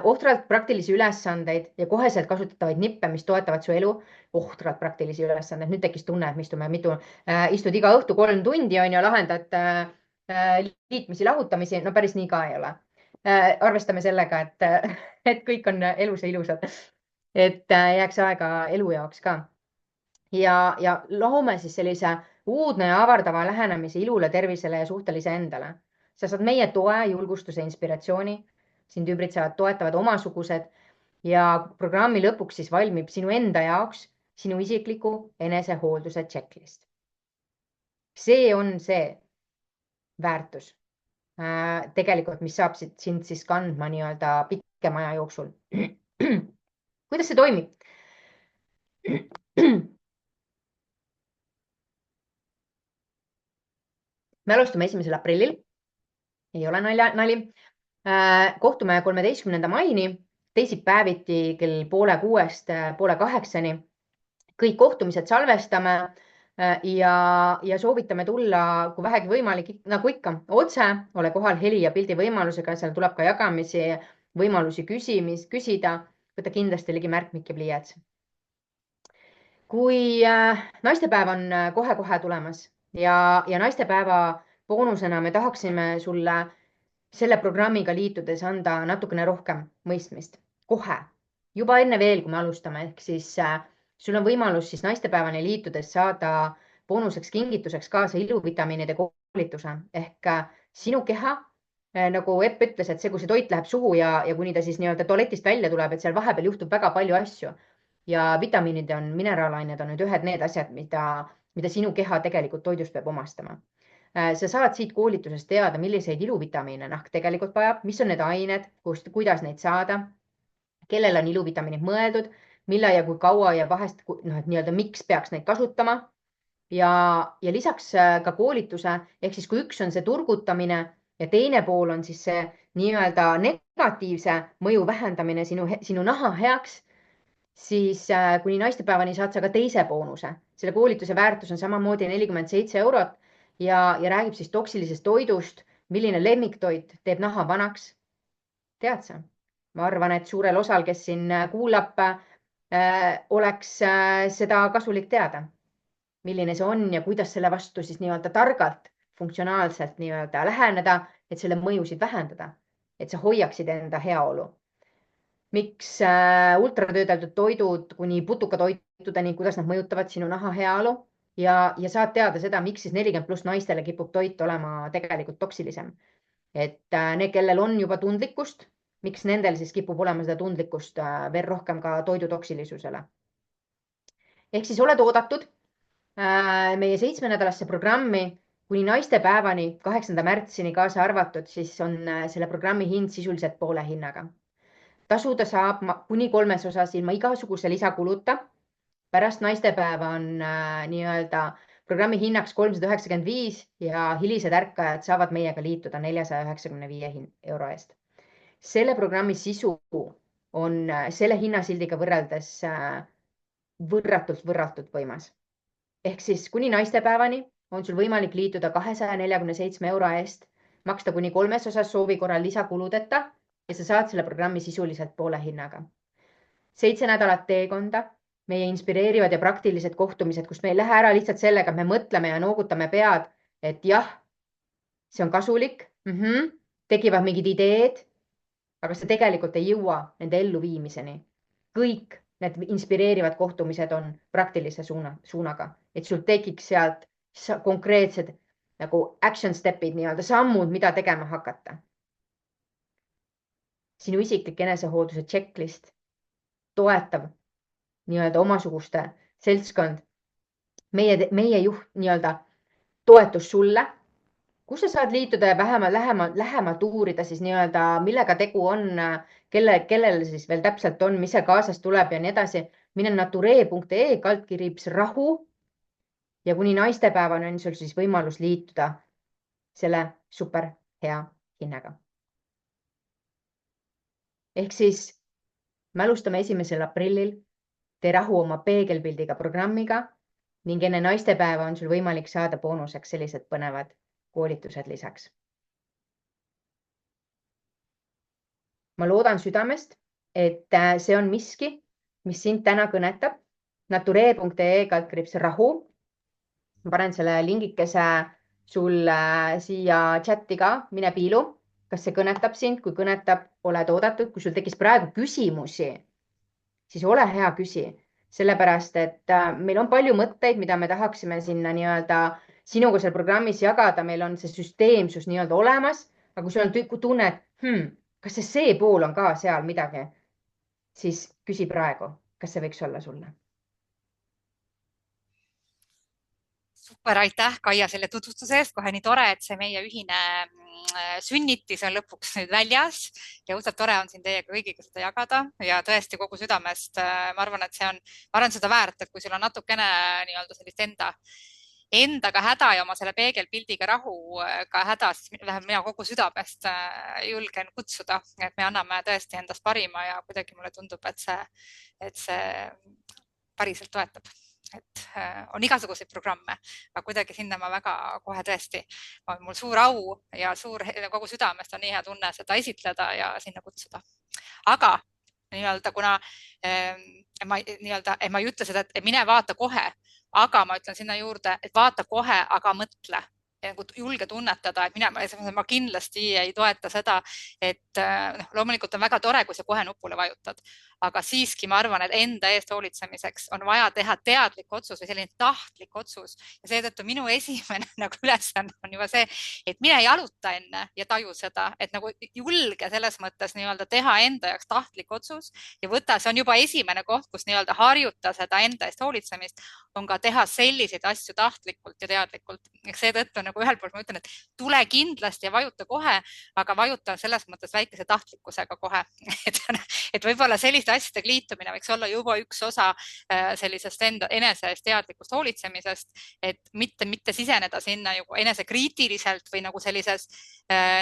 ohtralt praktilisi ülesandeid ja koheselt kasutatavaid nippe, mis toetavad su elu. Ohtralt praktilisi ülesandeid. Nüüd tekkis tunne, et istud iga õhtu 3 tundi ja lahendad liitmisi, lahutamisi. No päris nii ka ei ole. Arvestame sellega, et kõik on elus ja ilusad. Et jääks aega elu jaoks ka. Ja loome siis sellise uudne ja avardava lähenemise ilule, tervisele ja suhtelise endale. Sa saad meie toe, julgustuse, inspiratsiooni. Sind ümbritsevad toetavad omasugused ja programmi lõpuks siis valmib sinu enda jaoks sinu isikliku enesehoolduse checklist. See on see väärtus tegelikult, mis saab sind siis kandma nii-öelda pikema aja jooksul. Kuidas see toimib? Me alustame 1. aprillil. Ei ole nali. Kohtume 13. maini, teisipäeviti kell 5:30, 7:30. Kõik kohtumised salvestame ja soovitame tulla, kui vähegi võimalik, nagu ikka, otse, ole kohal heli ja pildi võimalusega, seal tuleb ka jagamisi, võimalusi küsida, võta kindlasti ligi märkmik ja pliiats. Kui naistepäev on kohe-kohe tulemas ja naistepäeva boonusena me tahaksime sulle selle programmiga liitudes anda natukene rohkem mõistmist kohe, juba enne veel, kui me alustame, ehk siis sul on võimalus siis naistepäevani liitudes saada boonuseks kingituseks kaasa iluvitamiinide koolituse ehk sinu keha, nagu Epp ütles, et see, kui see toit läheb suhu ja kuni ta siis nii-öelda tualetist välja tuleb, et seal vahepeal juhtub väga palju asju ja vitamiinid on, mineraalained on nüüd ühed need asjad, mida sinu keha tegelikult toidust peab omastama. Sa saad siit koolitusest teada, milliseid iluvitamiine nahk tegelikult vajab, mis on need ained, kuidas neid saada, kellel on iluvitamiinid mõeldud, millal ja kui kaua ja vahest, et nii-öelda miks peaks neid kasutama. Ja lisaks ka koolituse, ehk siis kui üks on see turgutamine ja teine pool on siis see nii-öelda negatiivse mõju vähendamine sinu naha heaks, siis kuni naistepäevani saad sa ka teise boonuse. Selle koolituse väärtus on samamoodi 47 eurot ja räägib siis toksilisest toidust, milline lemmiktoit teeb naha vanaks. Tead sa? Ma arvan, et suurel osal, kes siin kuulab, oleks seda kasulik teada, milline see on ja kuidas selle vastu siis nii-öelda targalt, funktsionaalselt nii-öelda läheneda, et selle mõjusid vähendada, et sa hoiaksid enda heaolu. Miks ultratöödeldud toidud kuni putukatoitudeni, kuidas nad mõjutavad sinu naha heaolu ja saad teada seda, miks siis 40+ naistele kipub toit olema tegelikult toksilisem. Et need, kellel on juba tundlikkust, miks nendel siis kipub olema seda tundlikkust veel rohkem ka toidu toksilisusele. Ehk siis oled oodatud meie 7-nädalasse programmi kuni naistepäevani 8. märtsini kaasa arvatud, siis on selle programmi hind sisuliselt poole hinnaga. Tasuda saab kuni 3 osas ilma igasuguse lisakuluta. Pärast naistepäeva on nii-öelda programmi hinnaks 395 ja hilised ärkajad saavad meiega liituda 495 euro eest. Selle programmi sisu on selle hinnasildiga võrreldes võrratult võimas. Ehk siis kuni naistepäevani on sul võimalik liituda 247 euro eest, maksta kuni 3 osas soovi korral lisakuludeta ja sa saad selle programmi sisuliselt poole hinnaga. 7 nädalat teekonda, meie inspireerivad ja praktilised kohtumised, kus me ei lähe ära lihtsalt sellega, et me mõtleme ja noogutame pead, et jah, see on kasulik, tekivad mingid ideed, aga see tegelikult ei jõua nende elluviimiseni. Kõik need inspireerivad kohtumised on praktilise suunaga, et sul tekiks sealt konkreetsed nagu action step'id, nii-öelda sammud, mida tegema hakata. Sinu isiklik enesehoolduse checklist, toetav nii-öelda omasuguste seltskond, meie juht nii-öelda toetus sulle, kus sa saad liituda ja lähemalt uurida siis nii-öelda, millega tegu on, kellel siis veel täpselt on, mis see kaasas tuleb ja nii edasi. Mine naturee.ee/rahu ja kuni naistepäevani on sul siis võimalus liituda selle super hea hinnaga. Ehk siis me alustame 1. aprillil Tee rahu oma peegelpildiga programmiga ning enne naistepäeva on sul võimalik saada boonuseks sellised põnevad koolitused lisaks. Ma loodan südamest, et see on miski, mis sind täna kõnetab. naturee.ee/rahu. Ma panen selle lingikese sul siia chati ka, mine piilu. Kas see kõnetab sind? Kui kõnetab, oled oodatud. Kui sul tekkis praegu küsimusi, siis ole hea küsi, sellepärast et meil on palju mõtteid, mida me tahaksime sinna nii-öelda sinuga seal programmis jagada. Meil on see süsteemsus nii-öelda olemas, aga kui sul on tunne, et kas see pool on ka seal midagi, siis küsi praegu, kas see võiks olla sulle. Super, aitäh Kaia selle tutvustuse eest. Kohe nii tore, et see meie ühine sünnitis on lõpuks nüüd väljas ja õudselt tore on siin teiega kõigiga seda jagada ja tõesti kogu südamest. Ma arvan, et see on, seda väärt, et kui sul on natukene nii-öelda sellist endaga häda ja oma selle peegelpildiga rahuga häda, siis vähemalt mina kogu südamest julgen kutsuda, et me anname tõesti endast parima ja kuidagi mulle tundub, et see päriselt toetab. Et on igasuguseid programme, aga kuidagi sinna ma väga kohe tõesti, mul suur au ja kogu südamest on nii hea tunne seda esitleda ja sinna kutsuda. Aga nii-öelda, kuna ma ei ütle seda, et mine vaata kohe, aga ma ütlen sinna juurde, et vaata kohe, aga mõtle. nagu julge tunnetada, et ma kindlasti ei toeta seda, et loomulikult on väga tore, kui sa kohe nupule vajutad, aga siiski ma arvan, et enda eest hoolitsemiseks on vaja teha teadlik otsus või selline tahtlik otsus ja seetõttu minu esimene nagu ülesanne on juba see, et mine jaluta enne ja taju seda, et nagu julge selles mõttes nii-öelda teha enda jaoks tahtlik otsus ja võta, see on juba esimene koht, kus nii-öelda harjuta seda enda eest hoolitsemist, on ka teha selliseid asju tahtlikult ja teadlikult. Seetõttu nagu ühelt poolt ma ütlen, et tule kindlasti ja vajuta kohe, aga vajuta selles mõttes väikese tahtlikkusega kohe. Et võib-olla selliste asjade liitumine võiks olla juba üks osa sellisest enese eest teadlikust hoolitsemisest, et mitte siseneda sinna enesekriitiliselt või nagu sellises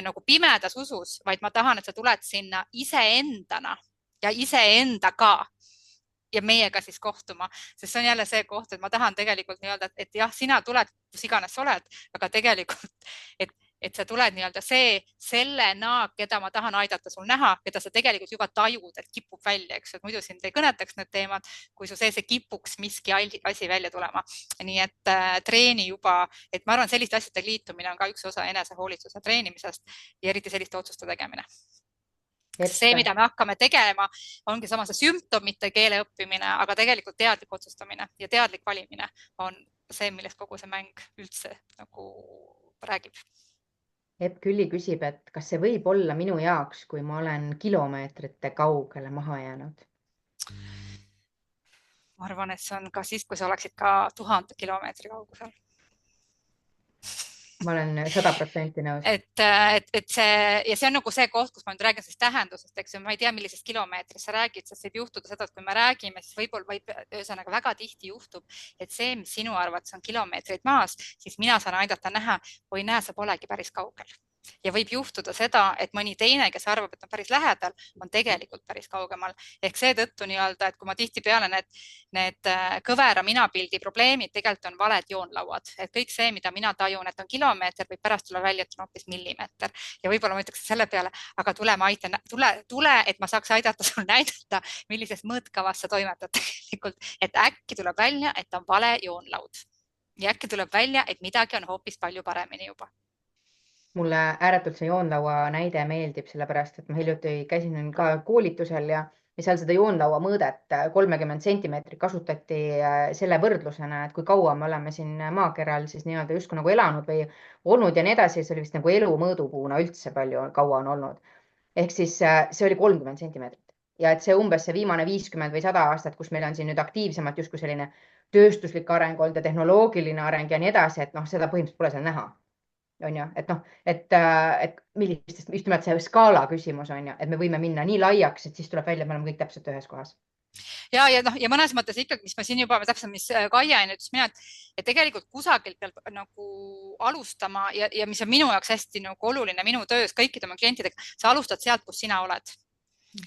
nagu pimedas usus, vaid ma tahan, et sa tuled sinna iseendana ja iseendaga ja meiega siis kohtuma, sest see on jälle see koht, et ma tahan tegelikult nii-öelda, et jah, sina tuled, kus iganes sa oled, aga tegelikult, et sa tuled nii-öelda sellena, keda ma tahan aidata sul näha, keda sa tegelikult juba tajud, et kipub välja, eks, et muidu sind ei kõnetaks need teemad, kui su sees kipuks miski asi välja tulema. Nii et treeni juba, et ma arvan, selliste asjade liitumine on ka üks osa enesehoolitsuse treenimisest ja eriti selliste otsuste tegemine. See, mida me hakkame tegema, ongi sama see sümptomite keele õppimine, aga tegelikult teadlik otsustamine ja teadlik valimine on see, millest kogu see mäng üldse nagu räägib. Epp Külli küsib, et kas see võib olla minu jaoks, kui ma olen kilomeetrite kaugele maha jäänud? Ma arvan, et see on ka siis, kui sa oleksid ka 1000 kilomeetri kaugusel. Ma olen 100% nõus. See on nagu see koht, kus ma nüüd räägin sellest tähendusest, eks ma ei tea, millisest kilomeetrist sa räägid, sest võib juhtuda seda, et kui me räägime, siis võib-olla ühesõnaga väga tihti juhtub, et see, mis sinu arvates on kilomeetreid maas, siis mina saan aidata näha, või näe, sa polegi päris kaugel. Ja võib juhtuda seda, et mõni teine, kes arvab, et on päris lähedal, on tegelikult päris kaugemal. Ehk seetõttu nii-öelda, et kui ma tihtipeale need kõvera minapildi probleemid tegelikult on valed joonlauad. Et kõik see, mida mina tajun, et on kilomeeter, võib pärast tulla välja, et on hoopis millimeeter. Ja võib-olla ma ütleks selle peale, aga tule, et ma saaks aidata sul näidata, millises mõõtkavas sa toimetad tegelikult. Et äkki tuleb välja, et on vale joonlaud. Ja äkki tuleb välja, et midagi on hoopis palju paremini juba. Mulle ääretult see joonlaua näide meeldib, sellepärast, et ma hiljuti käisin ka koolitusel ja seal seda joonlaua mõõdet 30 centimeetrit kasutati selle võrdlusena, et kui kaua me oleme siin maakeral siis nii-öelda justkui nagu elanud või olnud ja nii edasi. See oli vist nagu elu mõõdupuuna üldse palju kaua on olnud. Ehk siis see oli 30 centimeetrit ja et see umbes see viimane 50 või 100 aastat, kus meil on siin nüüd aktiivsemalt justkui selline tööstuslik areng olnud ja tehnoloogiline areng ja nii edasi, et seda põhimõtteliselt pole seal näha. On ju, et millistest, just nimelt see skaala küsimus on ju, et me võime minna nii laiaks, et siis tuleb välja, et me oleme kõik täpselt ühes kohas. Ja mõnes mõttes ikkagi, mis ma siin juba täpselt, mis Kaia ütles mina, et tegelikult kusagilt peab nagu alustama ja mis on minu jaoks hästi nagu oluline minu töös kõikide oma klientidega, sa alustad sealt, kus sina oled.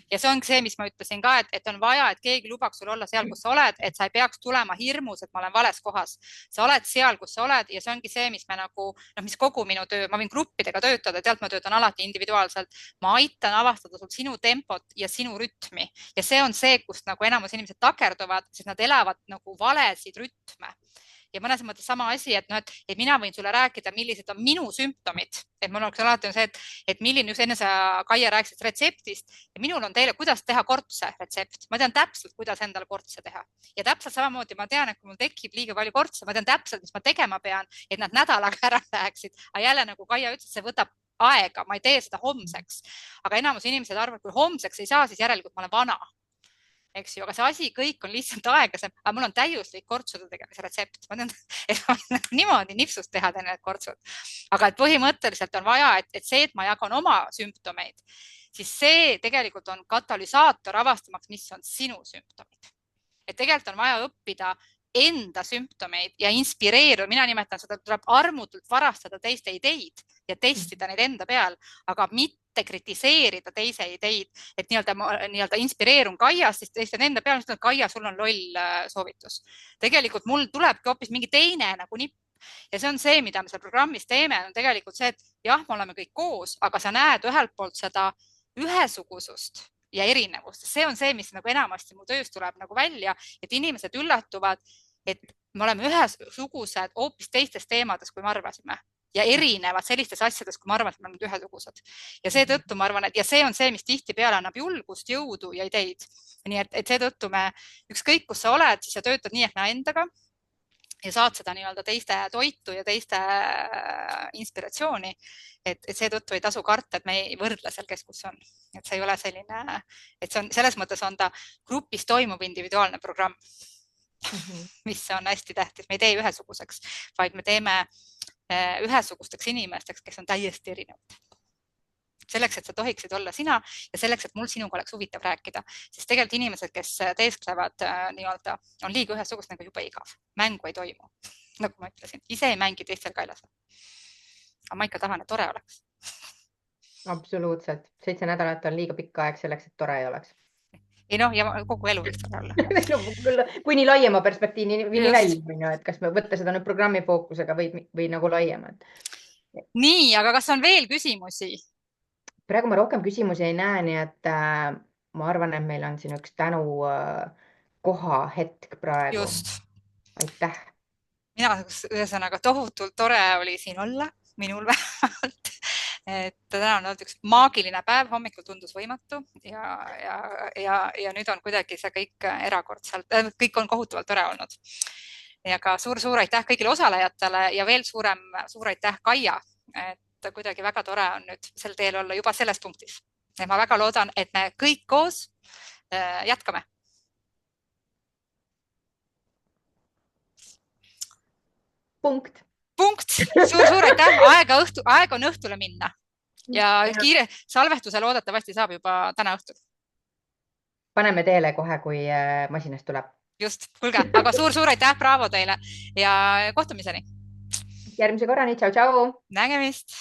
Ja see ongi see, mis ma ütlesin ka, et on vaja, et keegi lubaks sul olla seal, kus sa oled, et sa ei peaks tulema hirmus, et ma olen vales kohas. Sa oled seal, kus sa oled ja see ongi see, mis me nagu, mis kogu minu töö, ma võin gruppidega töötada, tealt ma töötan alati individuaalselt. Ma aitan avastada sul sinu tempot ja sinu rütmi ja see on see, kust nagu enamus inimesed takerduvad, sest nad elavad nagu valesid rütme. Ja mõnes mõttes sama asi, et mina võin sulle rääkida, millised on minu sümptomid. Et mul oleks alati see, et milline just enne sa Kaia rääkisid retseptist ja minul on teile, kuidas teha kortse retsept. Ma tean täpselt, kuidas endale kortse teha. Ja täpselt samamoodi ma tean, et kui mul tekib liiga palju kortse, ma tean täpselt, mis ma tegema pean, et nad nädalaga ära läheksid. Aga jälle nagu Kaia ütles, see võtab aega, ma ei tee seda homseks. Aga enamus inimesed arvavad, kui homseks ei saa, siis järelikult ma olen vana. Eks ju, aga see asi kõik on lihtsalt aeglasem, aga mul on täiuslik kortsude tegemise retsept. Ma tean, et ma võin niimoodi nipsust teha need kortsud. Aga et põhimõtteliselt on vaja, et see, et ma jagan oma sümptomeid, siis see tegelikult on katalüsaator avastamaks, mis on sinu sümptomid. Et tegelikult on vaja õppida enda sümptomeid ja inspireeruda. Mina nimetan seda, tuleb armutult varastada teiste ideid ja testida neid enda peal, aga mitte kritiseerida teise ideid, et nii-öelda inspireerun Kaiast, siis teiste enda peal, et Kaia, sul on loll soovitus. Tegelikult mul tulebki hoopis mingi teine nagu nipp ja see on see, mida me seal programmis teeme, on tegelikult see, et jah, me oleme kõik koos, aga sa näed ühelt poolt seda ühesugusust ja erinevust. See on see, mis nagu enamasti mu töös tuleb nagu välja, et inimesed üllatuvad, et me oleme ühesugused hoopis teistes teemades, kui me arvasime. ja erinevad sellistes asjades, kui ma arvan, et me oleme ühesugused. Ja seetõttu ma arvan, et ja see on see, mis tihtipeale annab julgust, jõudu ja ideid. Nii et seetõttu me ükskõik, kus sa oled, siis sa töötad nii ehk naa endaga ja saad seda nii-öelda teiste toitu ja teiste inspiratsiooni. Et seetõttu ei tasu karta, et me ei võrdle seal, kes kus on. Et see ei ole selline, et see on, selles mõttes on ta grupis toimuv individuaalne programm, mis on hästi tähtis. Me ei tee ühesuguseks, vaid me teeme ühesugusteks inimesteks, kes on täiesti erinevad. Selleks, et sa tohiksid olla sina ja selleks, et mul sinuga oleks huvitav rääkida, sest tegelikult inimesed, kes teesklevad nii-öelda, on liiga ühesugust, nagu juba igav. Mängu ei toimu, nagu ma ütlesin. Ise ei mängi, teistel ka ei lase. Aga ma ikka tahan, et tore oleks. Absoluutselt. 7 nädalat on liiga pikk aeg selleks, et tore ei oleks. Ei noh, ja kogu elu võiks tore olla. Kuni laiema perspektiivini välja, et kas me võtta seda nüüd programmi fookusega või nagu laiemalt. Nii, aga kas on veel küsimusi? Praegu ma rohkem küsimusi ei näe, nii et ma arvan, et meil on siin üks tänu koha hetk praegu. Just. Aitäh. Mina ühesõnaga tohutult tore oli siin olla, minul vähemalt. Et täna on olnud üks maagiline päev, hommikul tundus võimatu ja nüüd on kuidagi see kõik erakordselt, kõik on kohutavalt tore olnud. Ja ka suur aitäh kõigile osalejatele ja veel suur aitäh Kaia, et kuidagi väga tore on nüüd sel teel olla juba selles punktis. Ja ma väga loodan, et me kõik koos jätkame. Punkt. Suur aitäh. Aeg on õhtule minna ja kiire salvestuse loodetavasti saab juba täna õhtul. Paneme teele kohe, kui masinast tuleb. Just, kuulge, aga suur aitäh, bravo teile ja kohtumiseni. Järgmise korrani, tšau. Nägemist.